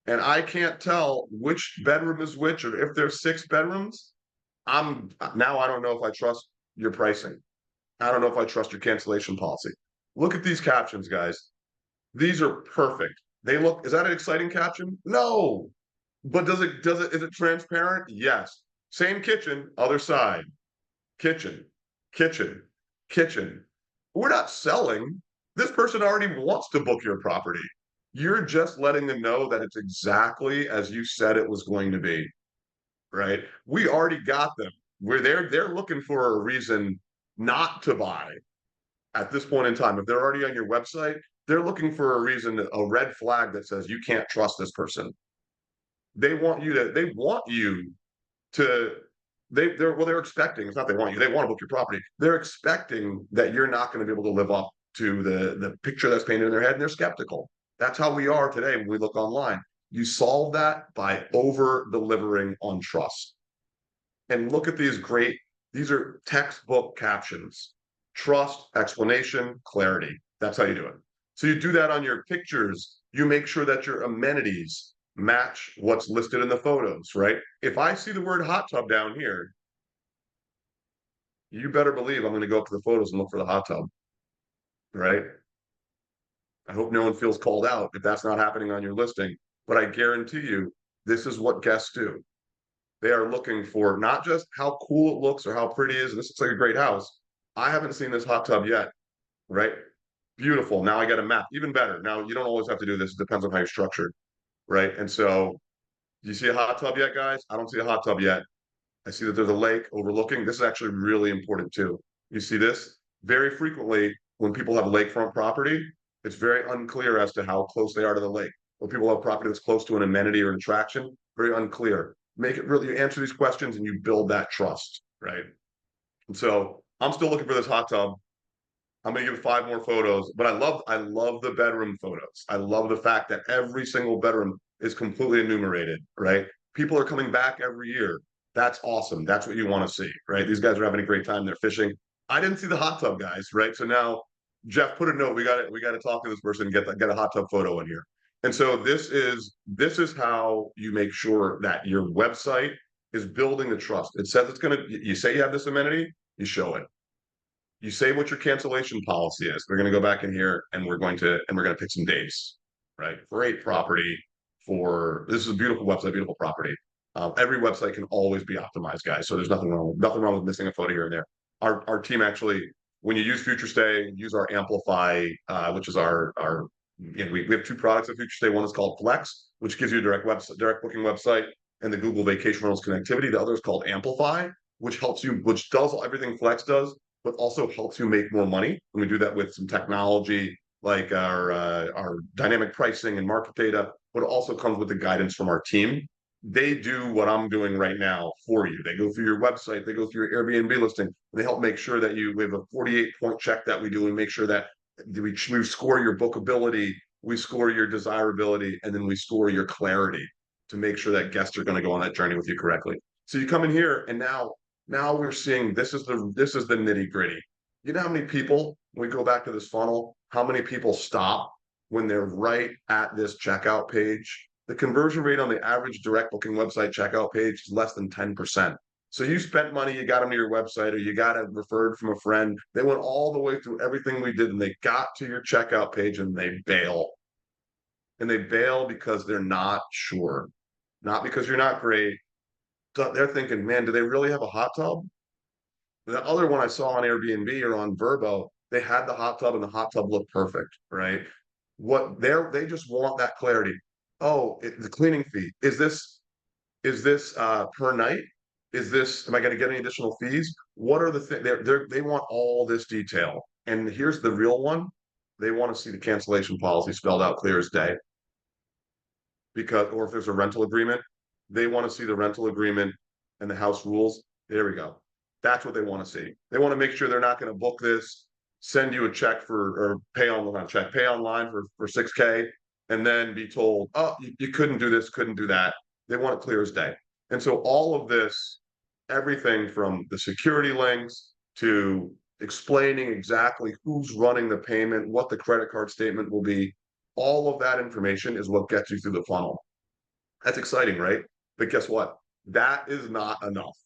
[SPEAKER 1] and I can't tell which bedroom is which, or if there's 6 bedrooms, I'm now I don't know if I trust your pricing. I don't know if I trust your cancellation policy. Look at these captions, guys. These are perfect. They look, is that an exciting caption? No. But is it transparent? Yes. Same kitchen, other side. Kitchen, kitchen, kitchen. We're not selling. This person already wants to book your property. You're just letting them know that it's exactly as you said it was going to be, right? We already got them. Where they're looking for a reason not to buy at this point in time. If they're already on your website, they're looking for a reason, a red flag that says you can't trust this person. They want you to they're expecting, it's not they want you, they want to book your property. They're expecting that you're not going to be able to live up to the picture that's painted in their head, and they're skeptical. That's how we are today when we look online. You solve that by over delivering on trust. And look at these are textbook captions: trust, explanation, clarity. That's how you do it. So you do that on your pictures. You make sure that your amenities match what's listed in the photos, right? If I see the word hot tub down here, you better believe I'm going to go up to the photos and look for the hot tub, right? I hope no one feels called out if that's not happening on your listing, but I guarantee you, this is what guests do. They are looking for not just how cool it looks or how pretty it is. This looks like a great house. I haven't seen this hot tub yet, right? Beautiful. Now I got a map, even better. Now you don't always have to do this. It depends on how you're structured, right? And so, do you see a hot tub yet, guys? I don't see a hot tub yet. I see that there's a lake overlooking. This is actually really important too. You see this? Very frequently, when people have lakefront property, it's very unclear as to how close they are to the lake. When people have property that's close to an amenity or an attraction, very unclear. Make it really, you answer these questions and you build that trust, right? And so I'm still looking for this hot tub. I'm going to give 5 more photos, but I love the bedroom photos. I love the fact that every single bedroom is completely enumerated, right? People are coming back every year. That's awesome. That's what you want to see, right? These guys are having a great time. They're fishing. I didn't see the hot tub, guys, right? So now, Jeff, put a note. We got to talk to this person and get a hot tub photo in here. And so this is how you make sure that your website is building the trust. It says it's going to. You say you have this amenity, you show it. You say what your cancellation policy is. We're going to go back in here and we're going to pick some dates, right? Great property for this is a beautiful website, beautiful property. Every website can always be optimized, guys. So there's nothing wrong with missing a photo here and there. Our team actually, when you use Futurestay, use our Amplify, which is our we have 2 products of Futurestay. One is called Flex, which gives you a direct booking website and the Google Vacation Rentals connectivity. The other is called Amplify, which does everything Flex does, but also helps you make more money. And we do that with some technology like our dynamic pricing and market data, but it also comes with the guidance from our team. They do what I'm doing right now for you. They go through your website, they go through your Airbnb listing, and they help make sure that we have a 48-point check that we do and make sure that we score your bookability, we score your desirability, and then we score your clarity to make sure that guests are going to go on that journey with you correctly. So you come in here and now we're seeing this is the nitty gritty. You know how many people, when we go back to this funnel, how many people stop when they're right at this checkout page? The conversion rate on the average direct booking website checkout page is less than 10%. So you spent money, you got them to your website, or you got it referred from a friend. They went all the way through everything we did, and they got to your checkout page and they bail. And they bail because they're not sure, not because you're not great. They're thinking, man, do they really have a hot tub? The other one I saw on Airbnb or on Verbo, they had the hot tub and the hot tub looked perfect, right? They just want that clarity. Oh, the cleaning fee. Is this per night? Am I going to get any additional fees? What are the things they want all this detail. And here's the real one. They want to see the cancellation policy spelled out clear as day. Or if there's a rental agreement, they want to see the rental agreement and the house rules. There we go. That's what they want to see. They want to make sure they're not going to book this, send you a check or pay online for 6K, and then be told, oh, you couldn't do this, couldn't do that. They want it clear as day. And so all of this, everything from the security links to explaining exactly who's running the payment, what the credit card statement will be, all of that information is what gets you through the funnel. That's exciting, right? But guess what? That is not enough.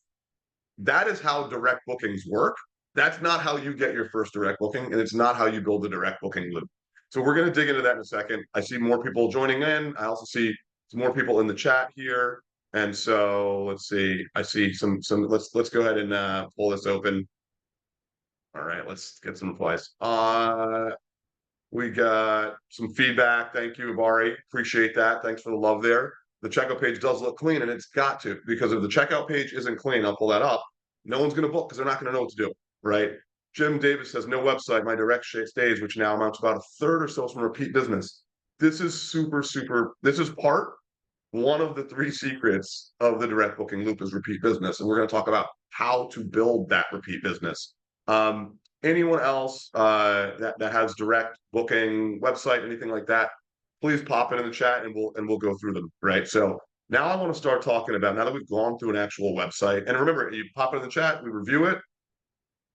[SPEAKER 1] That is how direct bookings work. That's not how you get your first direct booking, and it's not how you build a direct booking loop. So we're going to dig into that in a second. I see more people joining in. I also see some more people in the chat here. And so let's see. I see some. Let's go ahead and pull this open. All right, let's get some replies. We got some feedback. Thank you, Bari. Appreciate that. Thanks for the love there. The checkout page does look clean, and it's got to, because if the checkout page isn't clean, I'll pull that up. No one's going to book because they're not going to know what to do, right? Jim Davis says, no website, my direct stays, which now amounts to about a third or so from repeat business. This is super, this is part one of the three secrets of the direct booking loop is repeat business. And we're going to talk about how to build that repeat business. Anyone else that has direct booking website, anything like that, please pop it in the chat and we'll go through them, right? So now I want to start talking about, now that we've gone through an actual website, and remember, you pop it in the chat, we review it,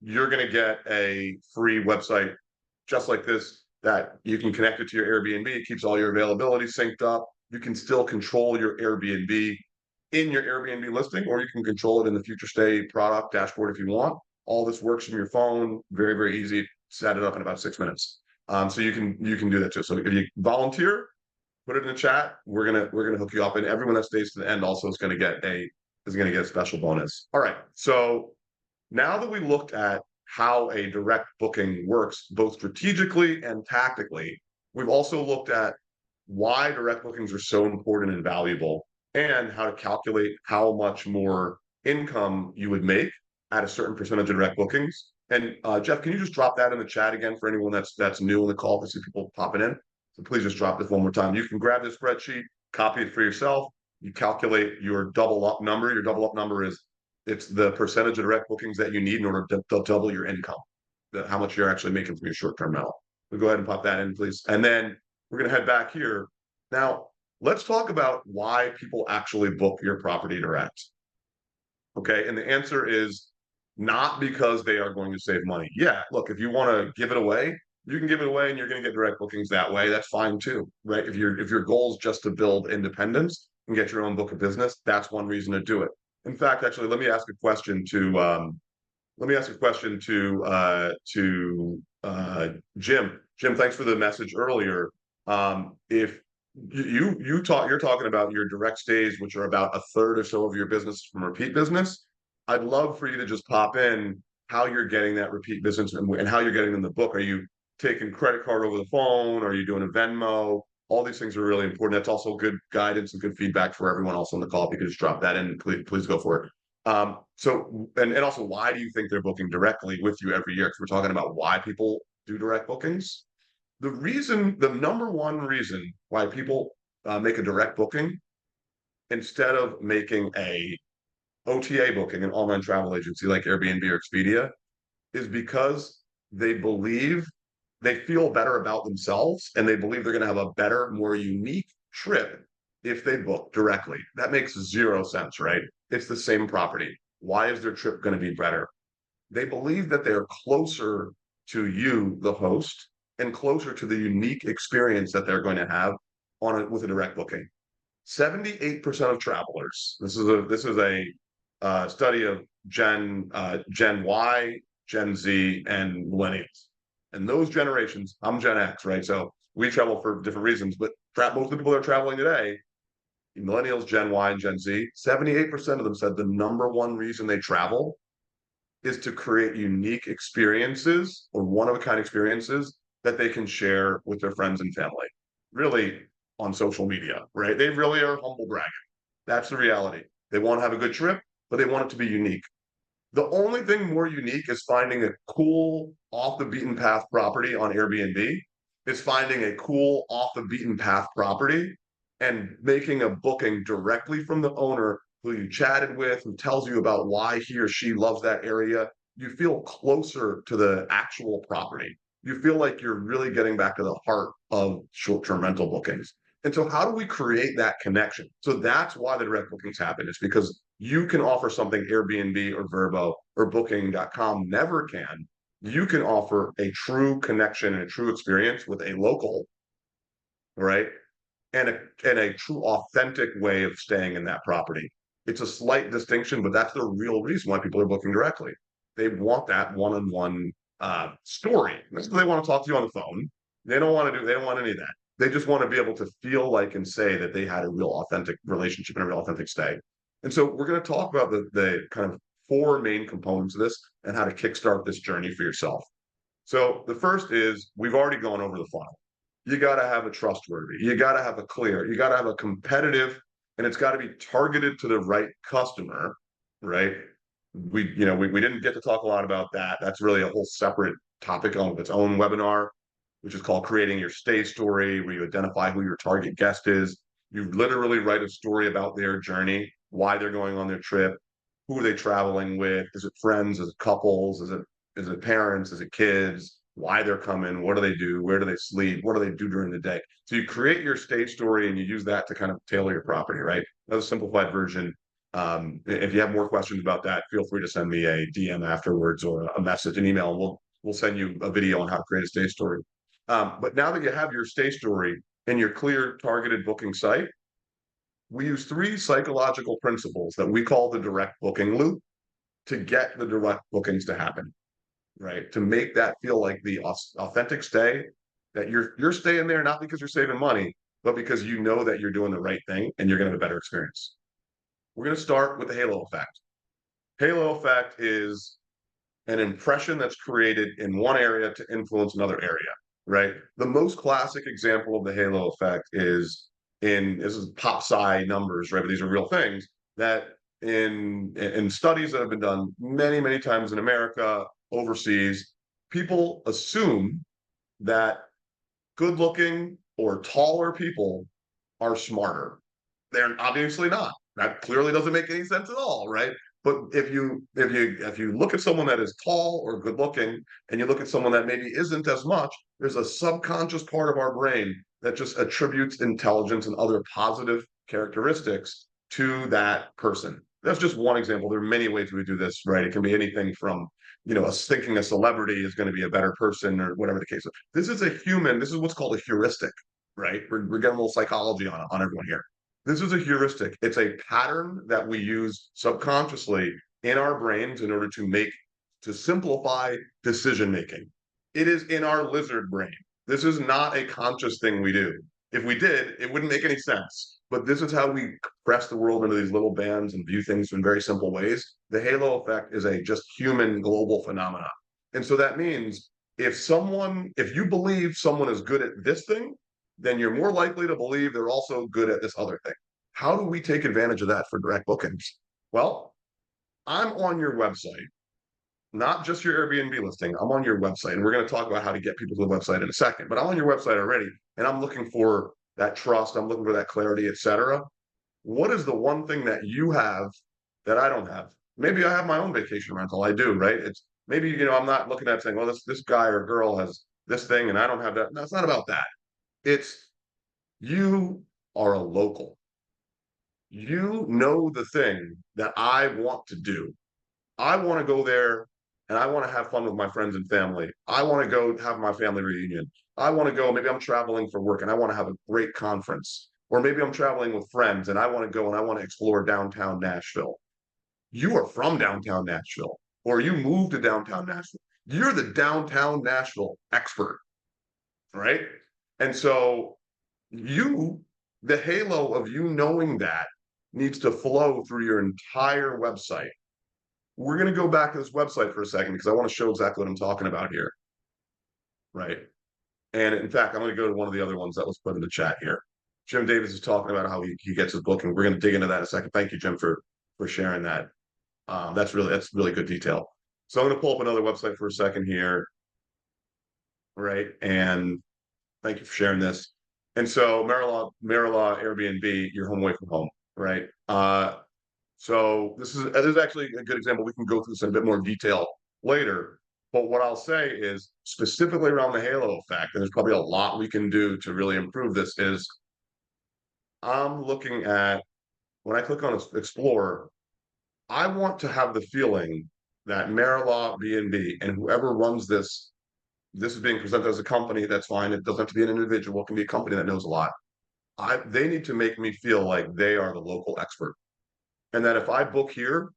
[SPEAKER 1] you're going to get a free website just like this that you can connect it to your Airbnb. It keeps all your availability synced up. You can still control your Airbnb in your Airbnb listing, or you can control it in the Futurestay product dashboard if you want. All this works from your phone. Very, very easy. Set it up in about 6 minutes. So you can do that too. So if you volunteer, put it in the chat. We're gonna hook you up, and everyone that stays to the end also is gonna get a special bonus. All right. So now that we looked at how a direct booking works, both strategically and tactically, we've also looked at why direct bookings are so important and valuable, and how to calculate how much more income you would make at a certain percentage of direct bookings. And Jeff, can you just drop that in the chat again for anyone that's new in the call? I see people popping in. So please just drop this one more time. You can grab this spreadsheet, copy it for yourself. You calculate your double up number. Your double up number is it's the percentage of direct bookings that you need in order to double your income, how much you're actually making from your short-term rental. So go ahead and pop that in, please. And then we're going to head back here. Now, let's talk about why people actually book your property direct. Okay, and the answer is not because they are going to save money. Yeah, look, if you want to give it away, you can give it away and you're going to get direct bookings that way. That's fine too, right? If your goal is just to build independence and get your own book of business, that's one reason to do it. In fact, actually, let me ask a question to Jim. Jim, thanks for the message earlier. If you're talking about your direct stays, which are about a third or so of your business from repeat business, I'd love for you to just pop in how you're getting that repeat business and how you're getting in the book. Are you taking credit card over the phone? Are you doing a Venmo? All these things are really important. That's also good guidance and good feedback for everyone else on the call. If you could just drop that in, please go for it. So, and also, why do you think they're booking directly with you every year? Because we're talking about why people do direct bookings. The number one reason why people make a direct booking instead of making a OTA booking, an online travel agency like Airbnb or Expedia, is because they feel better about themselves, and they believe they're going to have a better, more unique trip if they book directly. That makes zero sense, right? It's the same property. Why is their trip going to be better? They believe that they're closer to you, the host, and closer to the unique experience that they're going to have with a direct booking. 78% of travelers. This is a study of Gen Y, Gen Z, and millennials. And those generations, I'm Gen X, right? So we travel for different reasons, but most of the people that are traveling today, millennials, Gen Y, and Gen Z, 78% of them said the number one reason they travel is to create unique experiences or one-of-a-kind experiences that they can share with their friends and family, really on social media, right? They really are humble bragging. That's the reality. They want to have a good trip, but they want it to be unique. The only thing more unique is finding a cool off the beaten path property on Airbnb. Is finding a cool off the beaten path property and making a booking directly from the owner who you chatted with, who tells you about why he or she loves that area. You feel closer to the actual property. You feel like you're really getting back to the heart of short-term rental bookings. And so how do we create that connection? So that's why the direct bookings happen. It's because you can offer something Airbnb or Vrbo or Booking.com never can. You can offer a true connection and a true experience with a local, right? and a true authentic way of staying in that property. It's a slight distinction, but that's the real reason why people are booking directly. They want that one-on-one story. They want to talk to you on the phone. They don't want any of that. They just want to be able to feel like and say that they had a real authentic relationship and a real authentic stay. And so we're going to talk about the kind of four main components of this and how to kickstart this journey for yourself. So the first is we've already gone over the funnel. You got to have a trustworthy, you got to have a clear, you got to have a competitive, and it's got to be targeted to the right customer, right? We didn't get to talk a lot about that. That's really a whole separate topic on its own webinar, which is called creating your stay story, where you identify who your target guest is. You literally write a story about their journey, why they're going on their trip, who are they traveling with? Is it friends? Is it couples? Is it parents? Is it kids? Why they're coming? What do they do? Where do they sleep? What do they do during the day? So you create your stay story and you use that to kind of tailor your property, right? That's a simplified version. If you have more questions about that, feel free to send me a DM afterwards or a message, an email, and we'll send you a video on how to create a stay story. But now that you have your stay story and your clear targeted booking site, we use three psychological principles that we call the direct booking loop to get the direct bookings to happen, right? To make that feel like the authentic stay, that you're staying there not because you're saving money, but because you know that you're doing the right thing and you're going to have a better experience. We're going to start with the halo effect. Halo effect is an impression that's created in one area to influence another area, right? The most classic example of the halo effect is this is pop sci numbers, right? But these are real things that in studies that have been done many times in America, overseas, people assume that good looking or taller people are smarter. They're obviously not. That clearly doesn't make any sense at all, right? But if you look at someone that is tall or good looking, and you look at someone that maybe isn't as much, there's a subconscious part of our brain that just attributes intelligence and other positive characteristics to that person. That's just one example. There are many ways we do this, right? It can be anything from us thinking a celebrity is going to be a better person or whatever the case is. This is a human. This is what's called a heuristic, right? We're getting a little psychology on everyone here. This is a heuristic. It's a pattern that we use subconsciously in our brains in order to simplify decision making. It is in our lizard brain. This is not a conscious thing we do. If we did, it wouldn't make any sense. But this is how we compress the world into these little bands and view things in very simple ways. The halo effect is a just human global phenomenon. And so that means if you believe someone is good at this thing, then you're more likely to believe they're also good at this other thing. How do we take advantage of that for direct bookings? Well, I'm on your website, not just your Airbnb listing. I'm on your website, and we're going to talk about how to get people to the website in a second. But I'm on your website already, and I'm looking for that trust. I'm looking for that clarity, etc. What is the one thing that you have that I don't have? Maybe I have my own vacation rental. I do, right? It's maybe I'm not looking at saying, well, this guy or girl has this thing, and I don't have that. No, it's not about that. It's you are a local. You know the thing that I want to do. I want to go there and I want to have fun with my friends and family. I want to go have my family reunion. I want to go, maybe I'm traveling for work and I want to have a great conference. Or maybe I'm traveling with friends and I want to go and I want to explore downtown Nashville. You are from downtown Nashville, or you moved to downtown Nashville. You're the downtown Nashville expert, right? And so the halo of you knowing that needs to flow through your entire website. We're going to go back to this website for a second because I want to show exactly what I'm talking about here, right? And in fact, I'm going to go to one of the other ones that was put in the chat here. Jim Davis is talking about how he gets his booking. We're going to dig into that in a second. Thank you, Jim, for sharing that. That's really good detail. So I'm going to pull up another website for a second here, right? And thank you for sharing this. And so Marilaw Airbnb, your home away from home, right? So this is actually a good example. We can go through this in a bit more detail later. But what I'll say is specifically around the halo effect, and there's probably a lot we can do to really improve this, is I'm looking at, when I click on Explore, I want to have the feeling that Marilaw B&B and whoever runs this is being presented as a company, that's fine. It doesn't have to be an individual. It can be a company that knows a lot. they need to make me feel like they are the local expert. And that if I book here,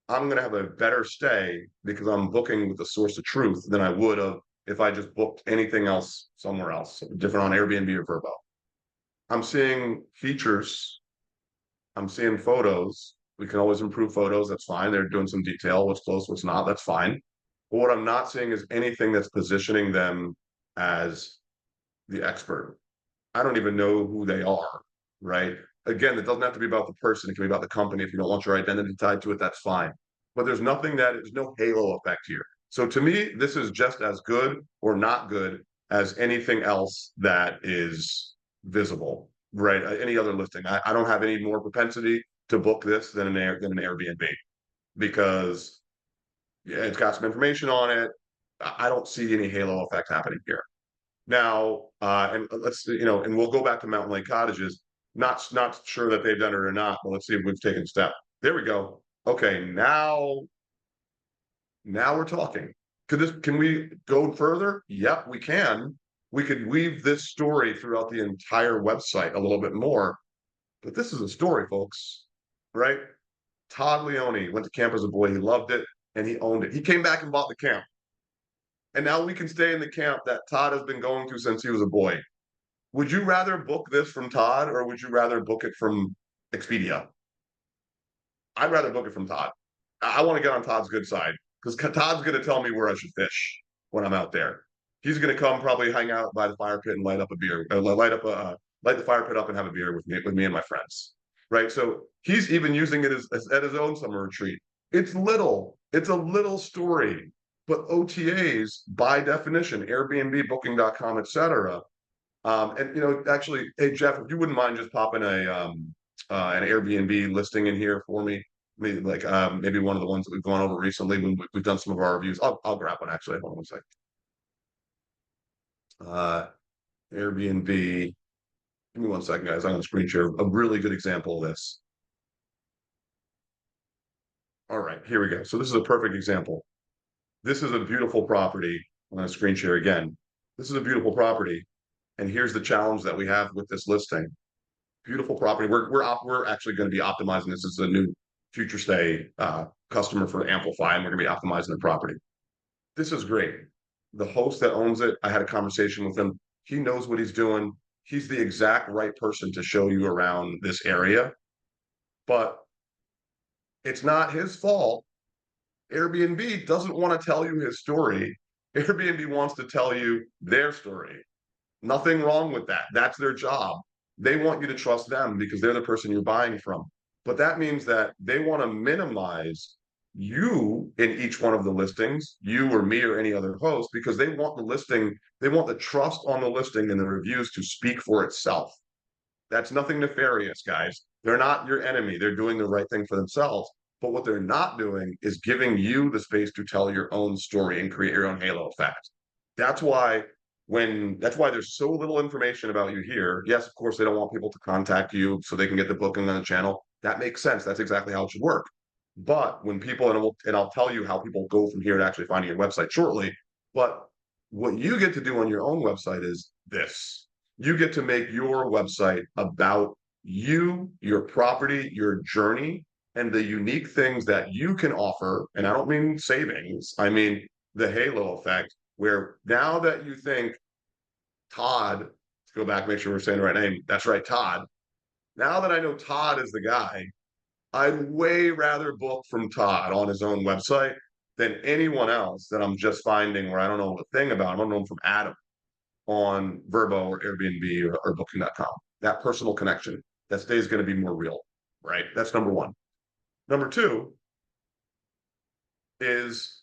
[SPEAKER 1] I'm going to have a better stay because I'm booking with the source of truth than I would have if I just booked anything else somewhere else, different on Airbnb or Vrbo. I'm seeing features, I'm seeing photos. We can always improve photos. That's fine. They're doing some detail, what's close, what's not. That's fine. But what I'm not seeing is anything that's positioning them as the expert. I don't even know who they are, right? Again, it doesn't have to be about the person. It can be about the company. If you don't want your identity tied to it, that's fine. But there's nothing there's no halo effect here. So to me, this is just as good or not good as anything else that is visible, right? Any other listing. I don't have any more propensity to book this than an Airbnb because yeah, it's got some information on it. I don't see any halo effect happening here. Now, and let's and we'll go back to Mountain Lake Cottages. Not sure that they've done it or not, but let's see if we've taken a step. There we go. Okay, now we're talking. Can we go further? Yep, we can. We could weave this story throughout the entire website a little bit more, but this is a story, folks, right? Todd Leone went to camp as a boy. He loved it and he owned it. He came back and bought the camp. And now we can stay in the camp that Todd has been going to since he was a boy. Would you rather book this from Todd or would you rather book it from Expedia? I'd rather book it from Todd. I want to get on Todd's good side because Todd's going to tell me where I should fish when I'm out there. He's going to come probably hang out by the fire pit and light up a beer, light the fire pit up and have a beer with me and my friends. Right. So he's even using it as at his own summer retreat. It's a little story, but OTAs by definition, Airbnb, booking.com, etc. And actually, hey Jeff, if you wouldn't mind just popping an Airbnb listing in here for me, maybe like maybe one of the ones that we've gone over recently when we've done some of our reviews. I'll grab one actually. Hold on one second. Airbnb. Give me one second, guys. I'm going to screen share a really good example of this. All right, here we go. So this is a perfect example. This is a beautiful property. I'm going to screen share again. This is a beautiful property, and here's the challenge that we have with this listing. Beautiful property. We're actually going to be optimizing this as a new Futurestay customer for Amplify, and we're going to be optimizing the property. This is great. The host that owns it, I had a conversation with him. He knows what he's doing. He's the exact right person to show you around this area, but it's not his fault. Airbnb doesn't want to tell you his story. Airbnb wants to tell you their story. Nothing wrong with that. That's their job. They want you to trust them because they're the person you're buying from. But that means that they want to minimize you in each one of the listings, you or me or any other host, because they want the trust on the listing and the reviews to speak for itself. That's nothing nefarious, guys. They're not your enemy. They're doing the right thing for themselves. But what they're not doing is giving you the space to tell your own story and create your own halo effect. That's why that's why there's so little information about you here. Yes, of course, they don't want people to contact you so they can get the booking on the channel. That makes sense. That's exactly how it should work. But when people, and I'll tell you how people go from here to actually finding your website shortly. But what you get to do on your own website is this. You get to make your website about you, your property, your journey, and the unique things that you can offer. And I don't mean savings, I mean the halo effect, where now that you think Todd, let's go back, make sure we're saying the right name. That's right, Todd. Now that I know Todd is the guy, I'd way rather book from Todd on his own website than anyone else that I'm just finding where I don't know a thing about him. I don't know him from Adam on Vrbo or Airbnb or booking.com. That personal connection, that stay is going to be more real, right? That's number one. Number two is,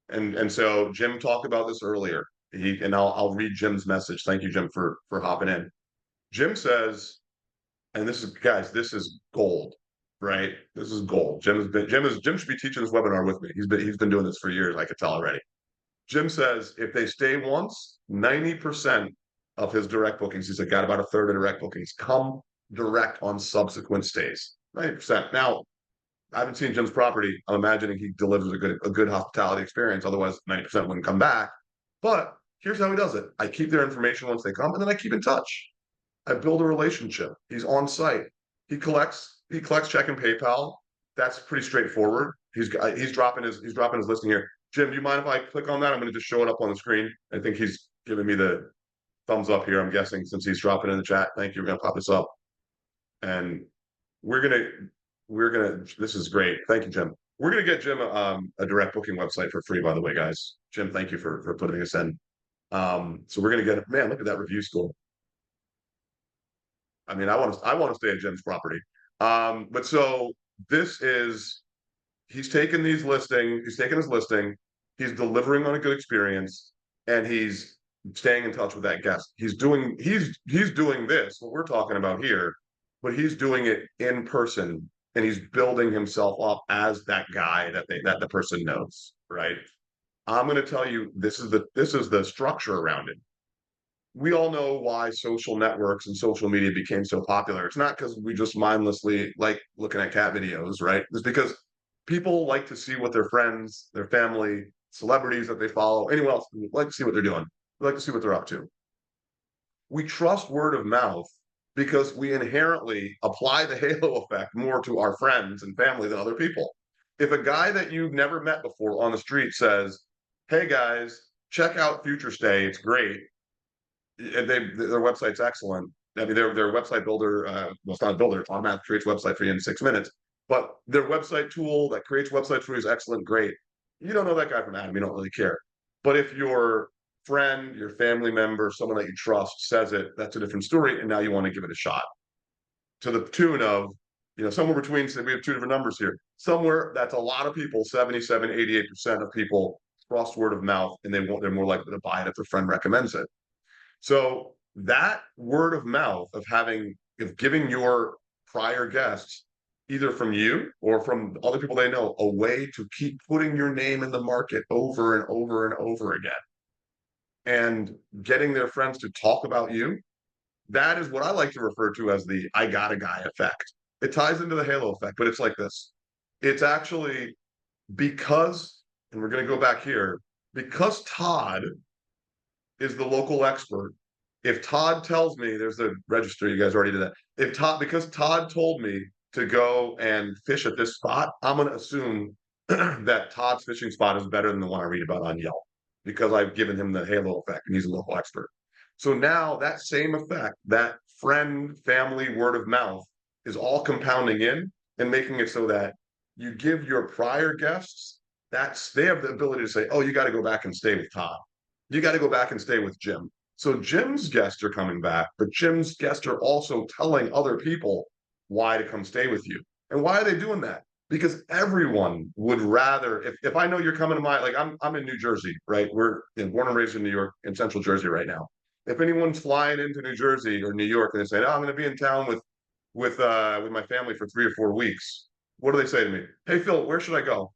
[SPEAKER 1] and so Jim talked about this earlier. I'll read Jim's message. Thank you, Jim, for hopping in. Jim says, and this is, guys, this is gold, right? This is gold. Jim should be teaching this webinar with me. He's been doing this for years. I could tell already. Jim says if they stay once, 90% of his direct bookings, he said, got about a third of direct bookings come direct on subsequent stays. 90%. Now, I haven't seen Jim's property. I'm imagining he delivers a good hospitality experience. Otherwise, 90% wouldn't come back. But here's how he does it. I keep their information once they come, and then I keep in touch. I build a relationship. He's on site. He collects check and PayPal. That's pretty straightforward. He's dropping his listing here. Jim, do you mind if I click on that? I'm going to just show it up on the screen. I think he's giving me the thumbs up here. I'm guessing since he's dropping in the chat. Thank you. We're going to pop this up, and we're gonna we're gonna. This is great. Thank you, Jim. We're gonna get Jim a direct booking website for free. By the way, guys. Jim, thank you for putting this in. So we're gonna get, man, look at that review score. I mean, I want to stay at Jim's property. But so this is he's taken he's taken his listing, he's delivering on a good experience, and he's staying in touch with that guest. He's doing this, what we're talking about here, but he's doing it in person and he's building himself up as that guy that the person knows, right? I'm going to tell you this is the structure around it. We all know why social networks and social media became so popular. It's not because we just mindlessly like looking at cat videos, right? It's because people like to see what their friends, their family, celebrities that they follow, anyone else like to see what they're doing. They like to see what they're up to. We trust word of mouth because we inherently apply the halo effect more to our friends and family than other people. If a guy that you've never met before on the street says, "Hey guys, check out Futurestay, it's great," and their website's excellent. I mean, their website builder, well, it's not a builder, it automatically creates a website for you in 6 minutes. But their website tool that creates websites for you is excellent, great. You don't know that guy from Adam, you don't really care. But if your friend, your family member, someone that you trust says it, that's a different story, and now you want to give it a shot. To the tune of, somewhere between, say we have two different numbers here. Somewhere that's a lot of people, 77, 88% of people trust word of mouth, and they're more likely to buy it if their friend recommends it. So that word of mouth of giving your prior guests, either from you or from other people they know, a way to keep putting your name in the market over and over and over again, and getting their friends to talk about you, that is what I like to refer to as the "I got a guy" effect. It ties into the halo effect, but it's like this. It's actually because, and we're going to go back here, because Todd is the local expert. If Todd tells me, there's the register, you guys already did that. Because Todd told me to go and fish at this spot, I'm going to assume that Todd's fishing spot is better than the one I read about on Yelp because I've given him the halo effect and he's a local expert. So now that same effect, that friend, family, word of mouth is all compounding in and making it so that you give your prior guests, they have the ability to say, "Oh, you got to go back and stay with Todd. You got to go back and stay with Jim." So Jim's guests are coming back, but Jim's guests are also telling other people why to come stay with you. And why are they doing that? Because everyone would rather, if I know you're coming to like I'm in New Jersey, right? We're born and raised in New York, in Central Jersey right now. If anyone's flying into New Jersey or New York and they say, "Oh, I'm going to be in town with my family for 3 or 4 weeks," what do they say to me? "Hey Phil, where should I go?"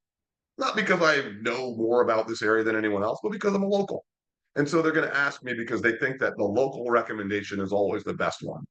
[SPEAKER 1] Not because I know more about this area than anyone else, but because I'm a local. And so they're going to ask me because they think that the local recommendation is always the best one.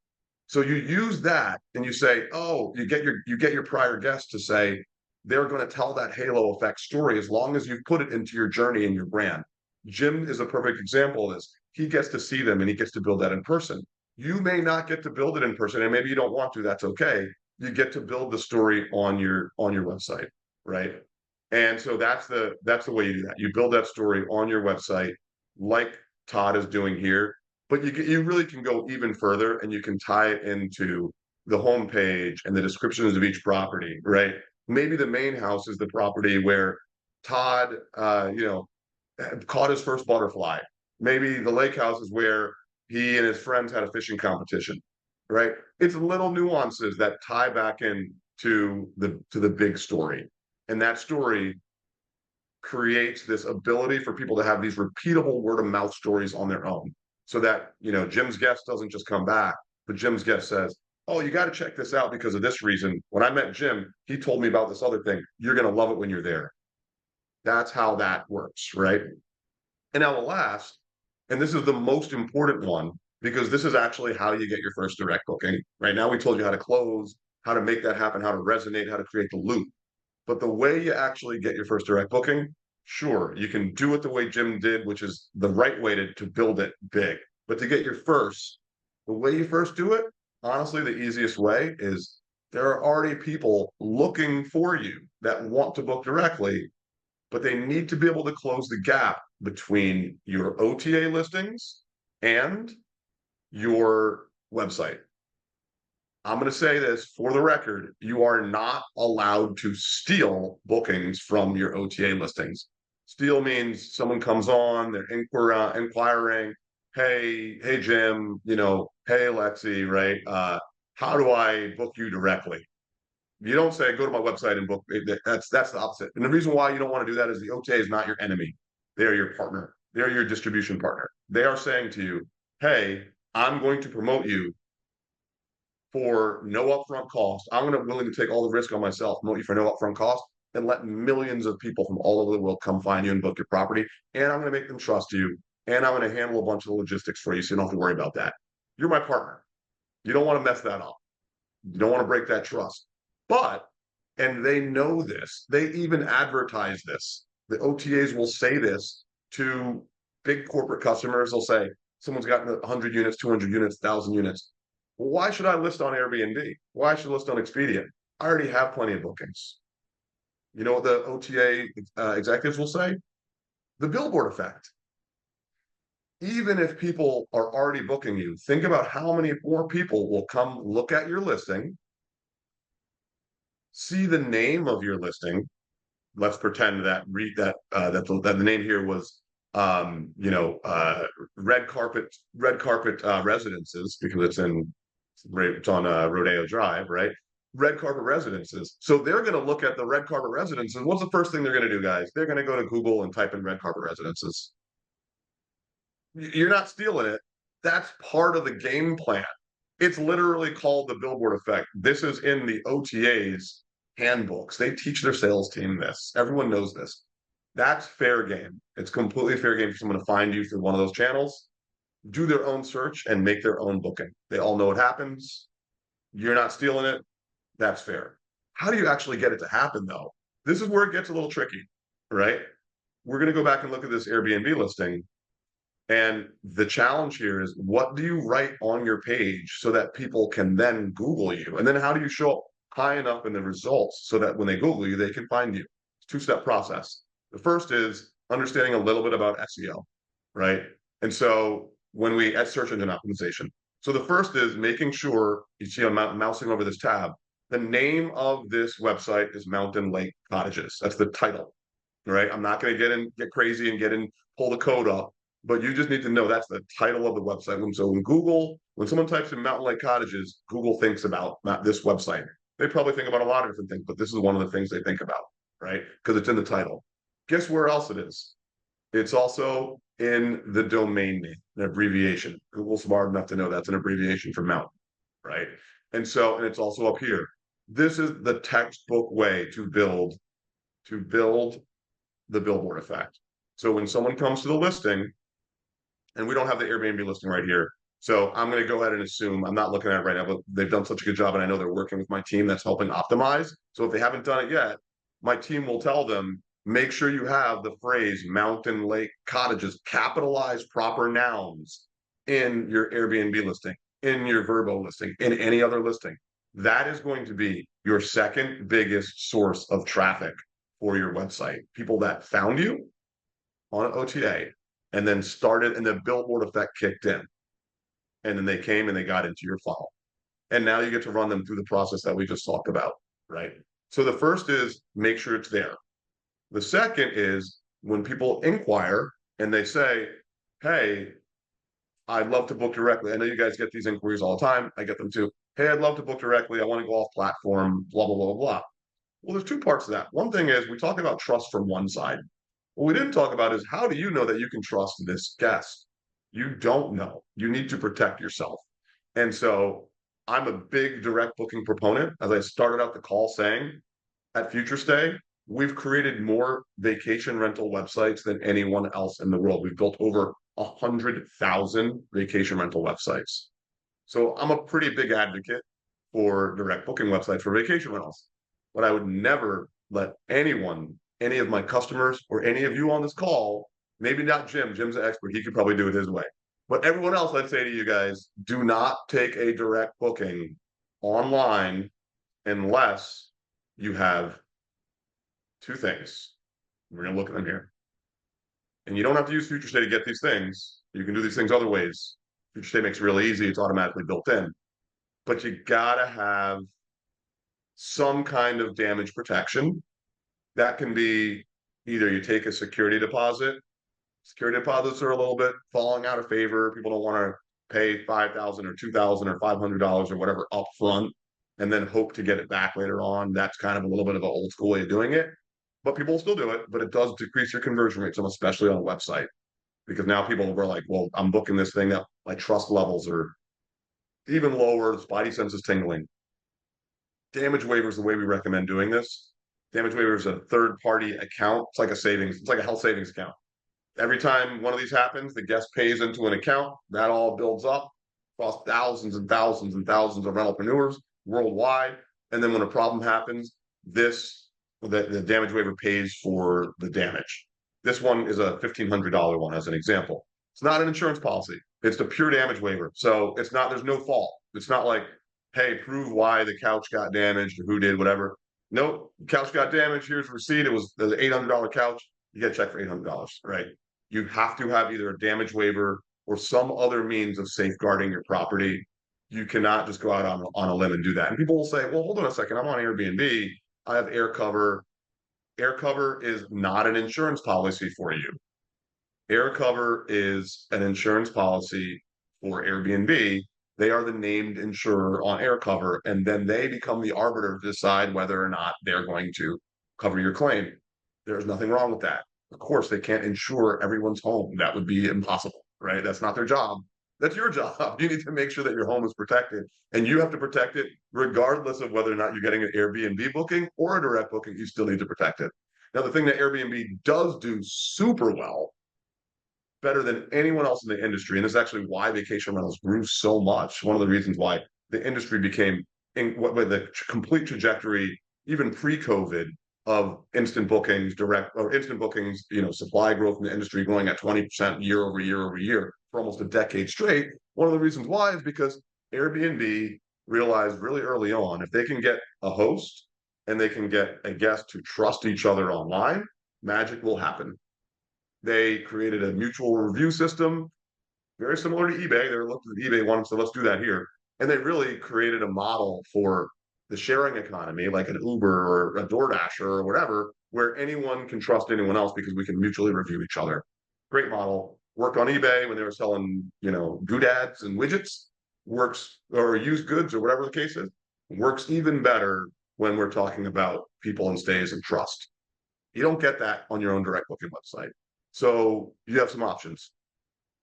[SPEAKER 1] So you use that and you say, "Oh, you get your prior guests to say they're going to tell that halo effect story as long as you've put it into your journey and your brand." Jim is a perfect example of this. He gets to see them and he gets to build that in person. You may not get to build it in person, and maybe you don't want to. That's okay. You get to build the story on your website, right? And so that's the way you do that. You build that story on your website, like Todd is doing here, but you really can go even further, and you can tie it into the homepage and the descriptions of each property, right? Maybe the main house is the property where Todd, caught his first butterfly. Maybe the lake house is where he and his friends had a fishing competition, right? It's little nuances that tie back in to the big story, and that story creates this ability for people to have these repeatable word of mouth stories on their own, so that Jim's guest doesn't just come back, but Jim's guest says, "Oh, you got to check this out because of this reason. When I met Jim, he told me about this other thing. You're going to love it when you're there." That's how that works, right? And now the last, and this is the most important one, because this is actually how you get your first direct booking. Right now, we told you how to close, how to make that happen, how to resonate, how to create the loop. But the way you actually get your first direct booking, sure, you can do it the way Jim did, which is the right way to build it big. But to get your first, The way you first do it, honestly, the easiest way is there are already people looking for you that want to book directly, but they need to be able to close the gap between your OTA listings and your website. I'm going to say this for the record, you are not allowed to steal bookings from your OTA listings. Steal means someone comes on, they're inquiring, hey Jim, hey Lexi, right? How do I book you directly? You don't say go to my website and book. That's the opposite. And the reason why you don't want to do that is the OTA is not your enemy. They are your partner. They're your distribution partner. They are saying to you, hey, I'm going to promote you for no upfront cost. I'm going to willing to take all the risk on myself, promote you for no upfront cost, and let millions of people from all over the world come find you and book your property. And I'm going to make them trust you. And I'm going to handle a bunch of the logistics for you, so you don't have to worry about that. You're my partner. You don't want to mess that up. You don't want to break that trust. But, and they know this, they even advertise this. The OTAs will say this to big corporate customers. They'll say, someone's gotten 100 units, 200 units, 1,000 units. Well, why should I list on Airbnb? Why should I list on Expedia? I already have plenty of bookings. You know what the OTA executives will say? The billboard effect. Even if people are already booking you, think about how many more people will come look at your listing, see the name of your listing. Let's pretend that the name here was red carpet residences, because it's on Rodeo Drive, right? Red carpet residences. So they're going to look at the red carpet residences. What's the first thing they're going to do, guys? They're going to go to Google and type in red carpet residences. You're not stealing it. That's part of the game plan. It's literally called the billboard effect. This is in the OTA's handbooks. They teach their sales team this. Everyone knows this. That's fair game. It's completely fair game for someone to find you through one of those channels, do their own search, and make their own booking. They all know what happens. You're not stealing it. That's fair. How do you actually get it to happen, though? This is where it gets a little tricky, right? We're going to go back and look at this Airbnb listing. And the challenge here is, what do you write on your page so that people can then Google you? And then how do you show up high enough in the results so that when they Google you, they can find you? It's a two-step process. The first is understanding a little bit about SEO, right? And so when we at search engine optimization. So the first is making sure, you see I'm mousing over this tab, the name of this website is Mountain Lake Cottages. That's the title, right? I'm not going to get crazy and pull the code up, but you just need to know that's the title of the website. So in Google, when someone types in Mountain Lake Cottages, Google thinks about this website. They probably think about a lot of different things, but this is one of the things they think about, right? Because it's in the title. Guess where else it is? It's also in the domain name, an abbreviation. Google's smart enough to know that's an abbreviation for mountain, right? And it's also up here. This is the textbook way to build the billboard effect. So when someone comes to the listing, and we don't have the Airbnb listing right here, so I'm going to go ahead and assume, I'm not looking at it right now, but they've done such a good job, and I know they're working with my team that's helping optimize. So if they haven't done it yet, my team will tell them, make sure you have the phrase Mountain Lake Cottages, capitalized proper nouns in your Airbnb listing, in your Verbo listing, in any other listing. That is going to be your second biggest source of traffic for your website. People that found you on an OTA and then started, and the billboard effect kicked in. And then they came and they got into your funnel. And now you get to run them through the process that we just talked about, right? So the first is make sure it's there. The second is when people inquire and they say, hey, I'd love to book directly. I know you guys get these inquiries all the time. I get them too. Hey, I'd love to book directly. I want to go off platform, blah, blah, blah, blah. Well, there's two parts to that. One thing is we talk about trust from one side. What we didn't talk about is, how do you know that you can trust this guest? You don't know. You need to protect yourself. And so I'm a big direct booking proponent. As I started out the call saying, at Futurestay, we've created more vacation rental websites than anyone else in the world. We've built over 100,000 vacation rental websites. So I'm a pretty big advocate for direct booking websites for vacation rentals. But I would never let anyone, any of my customers, or any of you on this call, maybe not Jim, Jim's an expert, he could probably do it his way. But everyone else, I'd say to you guys, do not take a direct booking online unless you have two things. We're going to look at them here. And you don't have to use Futurestay to get these things. You can do these things other ways. Futurestay makes it really easy. It's automatically built in. But you got to have some kind of damage protection. That can be either you take a security deposit. Security deposits are a little bit falling out of favor. People don't want to pay 5,000 or 2,000 or $500 or whatever up front and then hope to get it back later on. That's kind of a little bit of an old school way of doing it, but people still do it. But it does decrease your conversion rates, especially on a website, because now people are like, well, I'm booking this thing that my trust levels are even lower. The spidey sense is tingling. Damage waiver is the way we recommend doing this. Damage waiver is a third party account. It's like a savings, it's like a health savings account. Every time one of these happens, the guest pays into an account. That all builds up across thousands and thousands and thousands of rentalpreneurs worldwide. And then when a problem happens, the damage waiver pays for the damage. This one is a $1,500 one as an example. It's not an insurance policy. It's the pure damage waiver. So it's not, there's no fault. It's not like, hey, prove why the couch got damaged or who did whatever. Nope, couch got damaged. Here's a receipt. It was the $800 couch. You get a check for $800, right? You have to have either a damage waiver or some other means of safeguarding your property. You cannot just go out on a limb and do that. And people will say, well, hold on a second. I'm on Airbnb. I have air cover. Air cover is not an insurance policy for you. Air cover is an insurance policy for Airbnb. They are the named insurer on air cover, and then they become the arbiter to decide whether or not they're going to cover your claim. There's nothing wrong with that. Of course, they can't insure everyone's home. That would be impossible, right? That's not their job. That's your job. You need to make sure that your home is protected, and you have to protect it regardless of whether or not you're getting an Airbnb booking or a direct booking. You still need to protect it. Now, the thing that Airbnb does do super well, better than anyone else in the industry, and this is actually why vacation rentals grew so much. One of the reasons why the industry became in what the complete trajectory, even pre-COVID, of instant bookings, direct or instant bookings, supply growth in the industry growing at 20% year over year over year for almost a decade straight. One of the reasons why is because Airbnb realized really early on, if they can get a host and they can get a guest to trust each other online, magic will happen. They created a mutual review system, very similar to eBay. They were looking at eBay once, so let's do that here. And they really created a model for the sharing economy, like an Uber or a DoorDash or whatever, where anyone can trust anyone else because we can mutually review each other. Great model. Worked on eBay when they were selling, doodads and widgets. Works, or used goods or whatever the case is. Works even better when we're talking about people and stays and trust. You don't get that on your own direct booking website. So you have some options.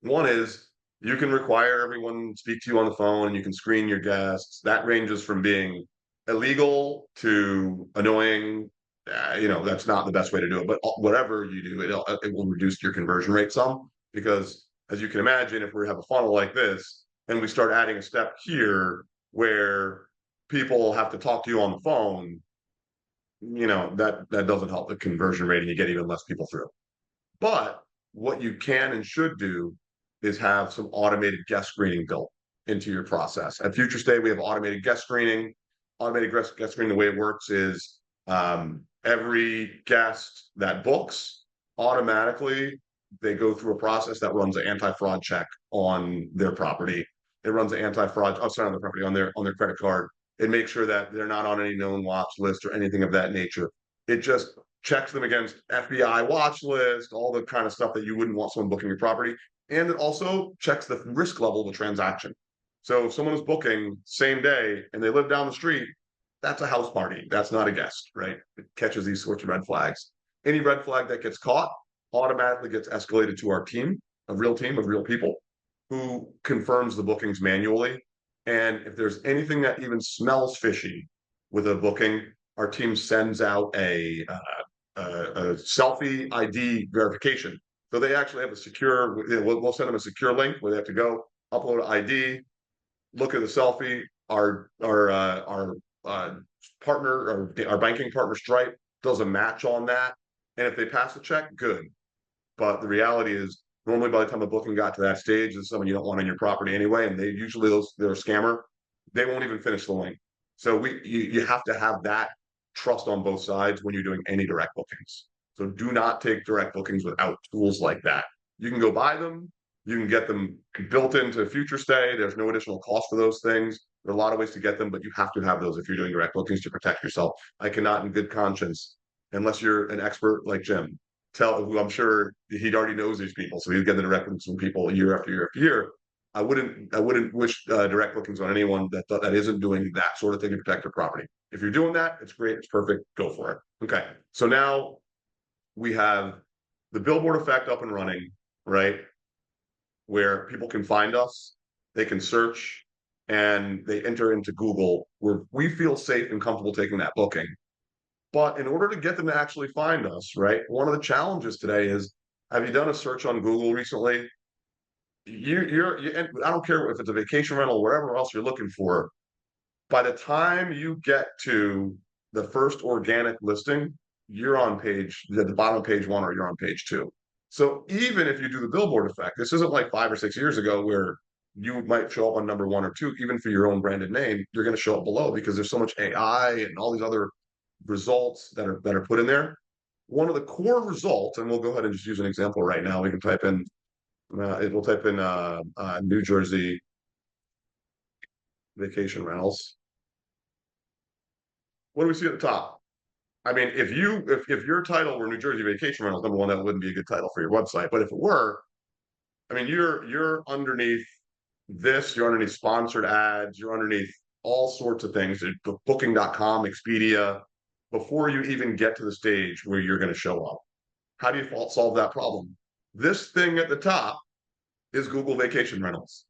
[SPEAKER 1] One is you can require everyone to speak to you on the phone and you can screen your guests. That ranges from being illegal to annoying. That's not the best way to do it, but whatever you do, it will reduce your conversion rate some, because as you can imagine, if we have a funnel like this and we start adding a step here where people have to talk to you on the phone, that doesn't help the conversion rate and you get even less people through. But what you can and should do is have some automated guest screening built into your process. At Futurestay, we have automated guest screening. Automated guest screening, the way it works is every guest that books, automatically, they go through a process that runs an anti-fraud check on their property. It runs an anti-fraud, on the property, on their credit card. It makes sure that they're not on any known watch list or anything of that nature. It just checks them against FBI watch list, all the kind of stuff that you wouldn't want someone booking your property. And it also checks the risk level of the transaction. So if someone is booking same day and they live down the street, that's a house party. That's not a guest, right? It catches these sorts of red flags. Any red flag that gets caught automatically gets escalated to our team, a real team of real people who confirms the bookings manually. And if there's anything that even smells fishy with a booking, our team sends out a selfie ID verification. So they actually have a secure, we'll send them a secure link where they have to go upload an ID, look at the selfie. Our partner, or our banking partner Stripe, does a match on that. And if they pass the check, good. But the reality is Normally, by the time a booking got to that stage, it's someone you don't want on your property anyway, and they usually they're a scammer. They won't even finish the link. So you have to have that trust on both sides when you're doing any direct bookings. So do not take direct bookings without tools like that. You can go buy them. You can get them built into Futurestay. There's no additional cost for those things. There are a lot of ways to get them, but you have to have those if you're doing direct bookings to protect yourself. I cannot, in good conscience, unless you're an expert like Jim, tell. I'm sure he already knows these people, so he's getting the direct bookings from people year after year after year. I wouldn't wish direct bookings on anyone that isn't doing that sort of thing to protect their property. If you're doing that, it's great, it's perfect, go for it. Okay, so now we have the billboard effect up and running, right? Where people can find us, they can search, and they enter into Google where we feel safe and comfortable taking that booking. But in order to get them to actually find us, right? One of the challenges today is, have you done a search on Google recently? And I don't care if it's a vacation rental or whatever else you're looking for. By the time you get to the first organic listing, you're on page at the bottom of page one, or you're on page two. So even if you do the billboard effect, this isn't like 5 or 6 years ago where you might show up on number one or two, even for your own branded name, you're going to show up below because there's so much AI and all these other results that are put in there. One of the core results, and we'll go ahead and just use an example right now. We can type in we'll type in New Jersey vacation rentals. What do we see at the top? I mean, if your title were New Jersey vacation rentals, number one, that wouldn't be a good title for your website. But if it were, I mean, you're underneath this, you're underneath sponsored ads, you're underneath all sorts of things, booking.com, Expedia, before you even get to the stage where you're going to show up. How do you solve that problem? This thing at the top is Google Vacation Rentals.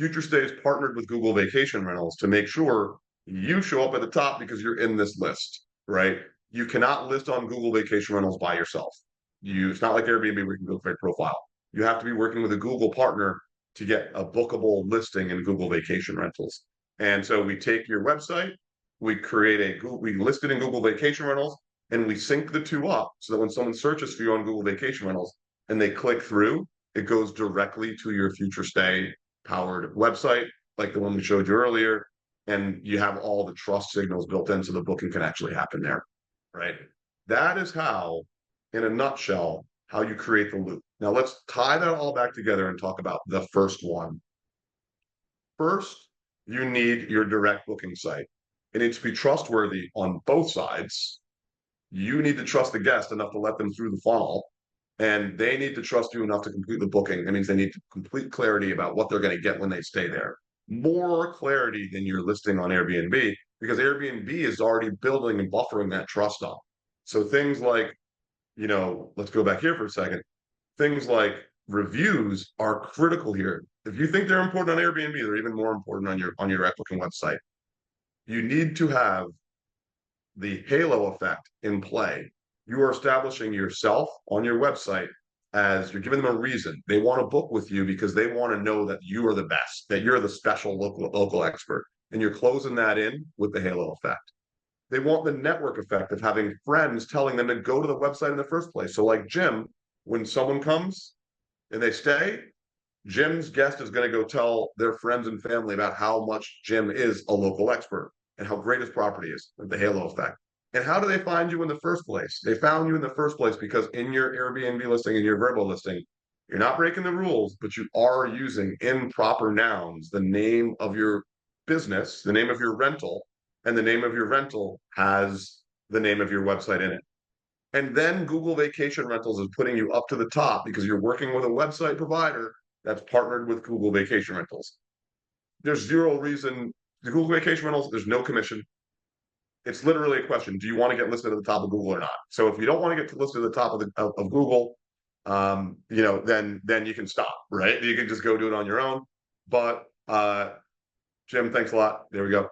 [SPEAKER 1] Futurestay is partnered with Google Vacation Rentals to make sure you show up at the top because you're in this list, right? You cannot list on Google Vacation Rentals by yourself. It's not like Airbnb where you can build a profile. You have to be working with a Google partner to get a bookable listing in Google Vacation Rentals. And so we take your website, we list it in Google Vacation Rentals, and we sync the two up so that when someone searches for you on Google Vacation Rentals and they click through, it goes directly to your Futurestay powered website, like the one we showed you earlier, and you have all the trust signals built in so the booking can actually happen there, right? That is how, in a nutshell, how you create the loop. Now let's tie that all back together and talk about the first one. First, you need your direct booking site. It needs to be trustworthy on both sides. You need to trust the guest enough to let them through the funnel, and they need to trust you enough to complete the booking. That means they need complete clarity about what they're going to get when they stay there. More clarity than you're listing on Airbnb, because Airbnb is already building and buffering that trust up. So things like, let's go back here for a second. Things like reviews are critical here. If you think they're important on Airbnb, they're even more important on your direct booking website. You need to have the halo effect in play. You are establishing yourself on your website as you're giving them a reason. They want to book with you because they want to know that you are the best, that you're the special local expert. And you're closing that in with the halo effect. They want the network effect of having friends telling them to go to the website in the first place. So like Jim, when someone comes and they stay, Jim's guest is going to go tell their friends and family about how much Jim is a local expert and how great his property is, the halo effect. And how do they find you in the first place? They found you in the first place because in your Airbnb listing, in your Vrbo listing, you're not breaking the rules, but you are using improper nouns, the name of your business, the name of your rental, and the name of your rental has the name of your website in it. And then Google Vacation Rentals is putting you up to the top because you're working with a website provider that's partnered with Google Vacation Rentals. There's zero reason. The Google Vacation Rentals, there's no commission. It's literally a question: do you want to get listed at the top of Google or not? So if you don't want to get listed at the top of Google, then you can stop, right? You can just go do it on your own. But Jim, thanks a lot. There we go.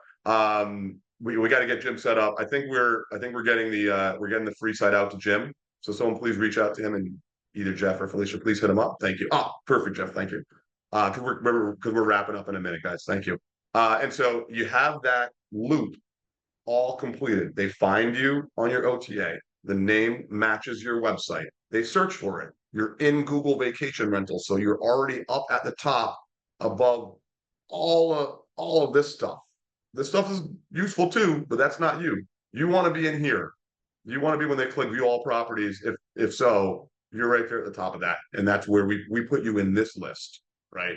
[SPEAKER 1] We got to get Jim set up. I think we're getting the free site out to Jim. So someone please reach out to him, and either Jeff or Felicia, please hit him up. Thank you. Oh, perfect, Jeff. Thank you. Because we're wrapping up in a minute, guys. Thank you. And so you have that loop all completed. They find you on your OTA. The name matches your website. They search for it. You're in Google Vacation Rentals, so you're already up at the top above all of this stuff. This stuff is useful too, but that's not you. You want to be in here. You want to be when they click view all properties. If so, you're right there at the top of that, and that's where we put you in this list, right?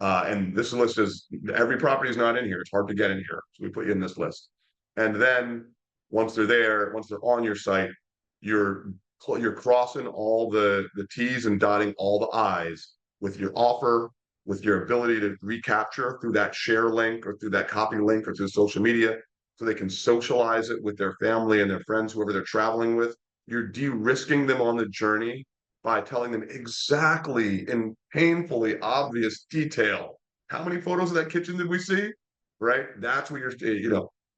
[SPEAKER 1] And this list is every property is not in here. It's hard to get in here, so we put you in this list. And then once they're there, once they're on your site, you're you're crossing all the T's and dotting all the I's with your offer, with your ability to recapture through that share link or through that copy link or through social media, so they can socialize it with their family and their friends, whoever they're traveling with. You're de-risking them on the journey by telling them exactly in painfully obvious detail how many photos of that kitchen did we see, right? That's what you're,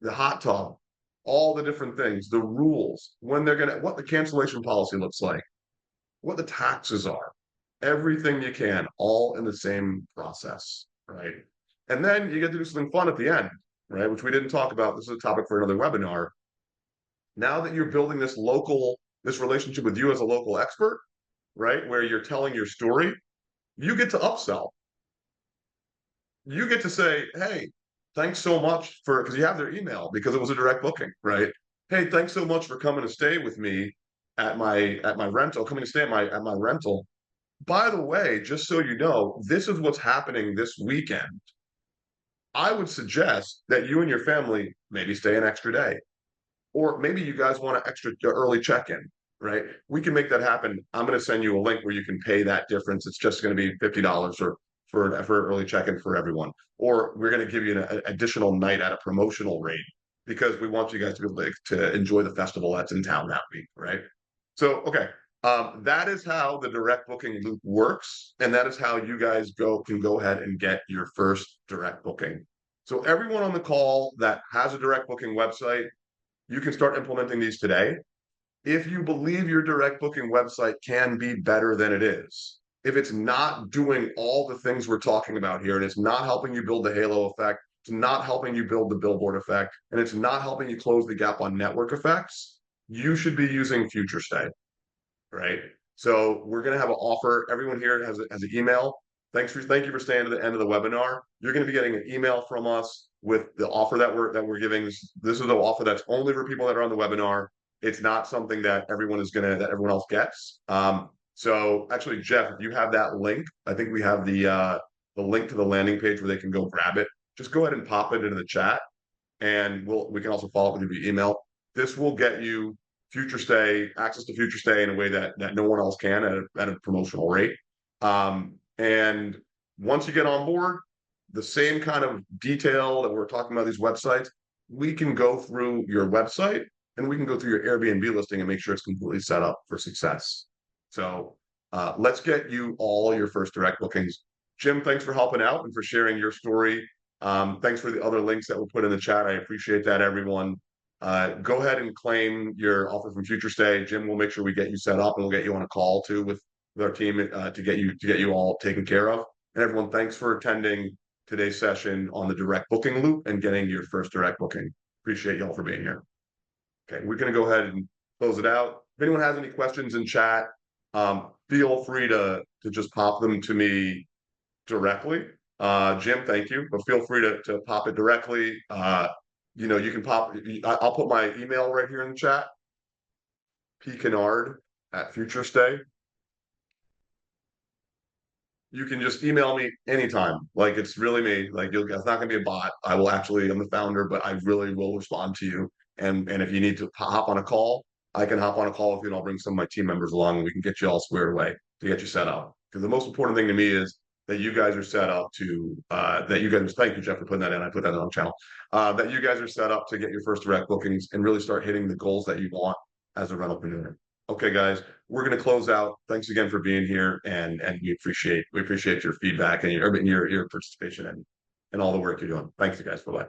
[SPEAKER 1] the hot tub, all the different things, the rules, when they're going to, what the cancellation policy looks like, what the taxes are, everything you can, all in the same process, right? And then you get to do something fun at the end, right? Which we didn't talk about. This is a topic for another webinar. Now that you're building this relationship with you as a local expert, right? Where you're telling your story, you get to upsell. You get to say, hey, thanks so much for, because you have their email because it was a direct booking, right? Hey, thanks so much for coming to stay with me at my rental, coming to stay at my rental. By the way, just so you know, this is what's happening this weekend. I would suggest that you and your family maybe stay an extra day, or maybe you guys want an extra early check-in, right? We can make that happen. I'm going to send you a link where you can pay that difference. It's just going to be $50 or for early check-in for everyone, or we're going to give you an additional night at a promotional rate because we want you guys to be able to enjoy the festival that's in town that week, right? So, okay, that is how the direct booking loop works, and that is how you guys can go ahead and get your first direct booking. So everyone on the call that has a direct booking website, you can start implementing these today. If you believe your direct booking website can be better than it is, if it's not doing all the things we're talking about here, and it's not helping you build the halo effect, it's not helping you build the billboard effect, and it's not helping you close the gap on network effects, you should be using Futurestay, right? So we're going to have an offer. Everyone here has an email. Thank you for staying to the end of the webinar. You're going to be getting an email from us with the offer that we're giving. This is the offer that's only for people that are on the webinar. It's not something that everyone else gets. So actually, Jeff, if you have that link, I think we have the link to the landing page where they can go grab it. Just go ahead and pop it into the chat, and we can also follow up with you via email. This will get you Futurestay, access to Futurestay in a way that no one else can at a promotional rate. And once you get on board, the same kind of detail that we're talking about these websites, we can go through your website and we can go through your Airbnb listing and make sure it's completely set up for success. So let's get you all your first direct bookings. Jim, thanks for helping out and for sharing your story. Thanks for the other links that were put in the chat. I appreciate that, everyone. Go ahead and claim your offer from Futurestay. Jim will make sure we get you set up, and we'll get you on a call too with our team to get you all taken care of. And everyone, thanks for attending today's session on the direct booking loop and getting your first direct booking. Appreciate y'all for being here. Okay, we're going to go ahead and close it out. If anyone has any questions in chat, feel free to just pop them to me directly. Jim, thank you, but feel free to pop it directly. You can I'll put my email right here in the chat, pkennard@Futurestay. You can just email me anytime. Like, it's really me. Like, it's not going to be a bot. I'm the founder, but I really will respond to you. And if you need to hop on a call, I can hop on a call with you, and I'll bring some of my team members along, and we can get you all squared away to get you set up. Because the most important thing to me is that you guys are set up thank you, Jeff, for putting that in. I put that on the channel. That you guys are set up to get your first direct bookings and really start hitting the goals that you want as a rentalpreneur. Okay, guys, we're going to close out. Thanks again for being here, and we appreciate your feedback and your participation and all the work you're doing. Thanks, you guys. Bye-bye.